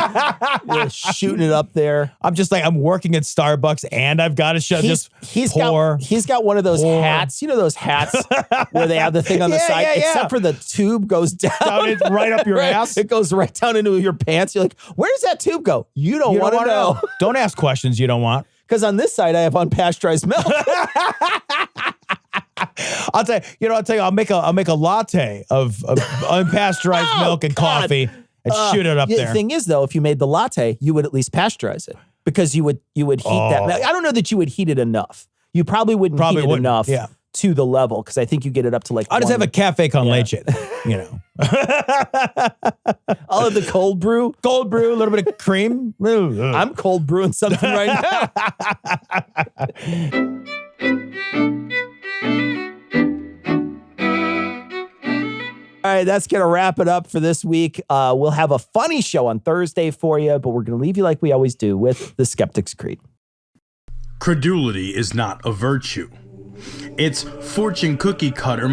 shooting it up there. I'm just like, I'm working at Starbucks and I've got to shove he's got one of those hats. You know those hats where they have the thing on the side, except for the tube goes down right up your ass. It goes right down into your pants. You're like, where does that tube go? You don't want to know. Don't ask questions you don't want. Because on this side, I have unpasteurized milk. I'll tell you, I'll make a latte of unpasteurized milk and coffee and shoot it up there. The thing is, though, if you made the latte, you would at least pasteurize it because you would heat that. Now, I don't know that you would heat it enough. You probably wouldn't heat it enough to the level because I think you get it up to like. I'll just have a cafe con leche, you know. I'll have the cold brew. A little bit of cream. I'm cold brewing something right now. All right, that's going to wrap it up for this week. We'll have a funny show on Thursday for you, but we're going to leave you like we always do with the Skeptic's Creed. Credulity is not a virtue. It's fortune cookie cutter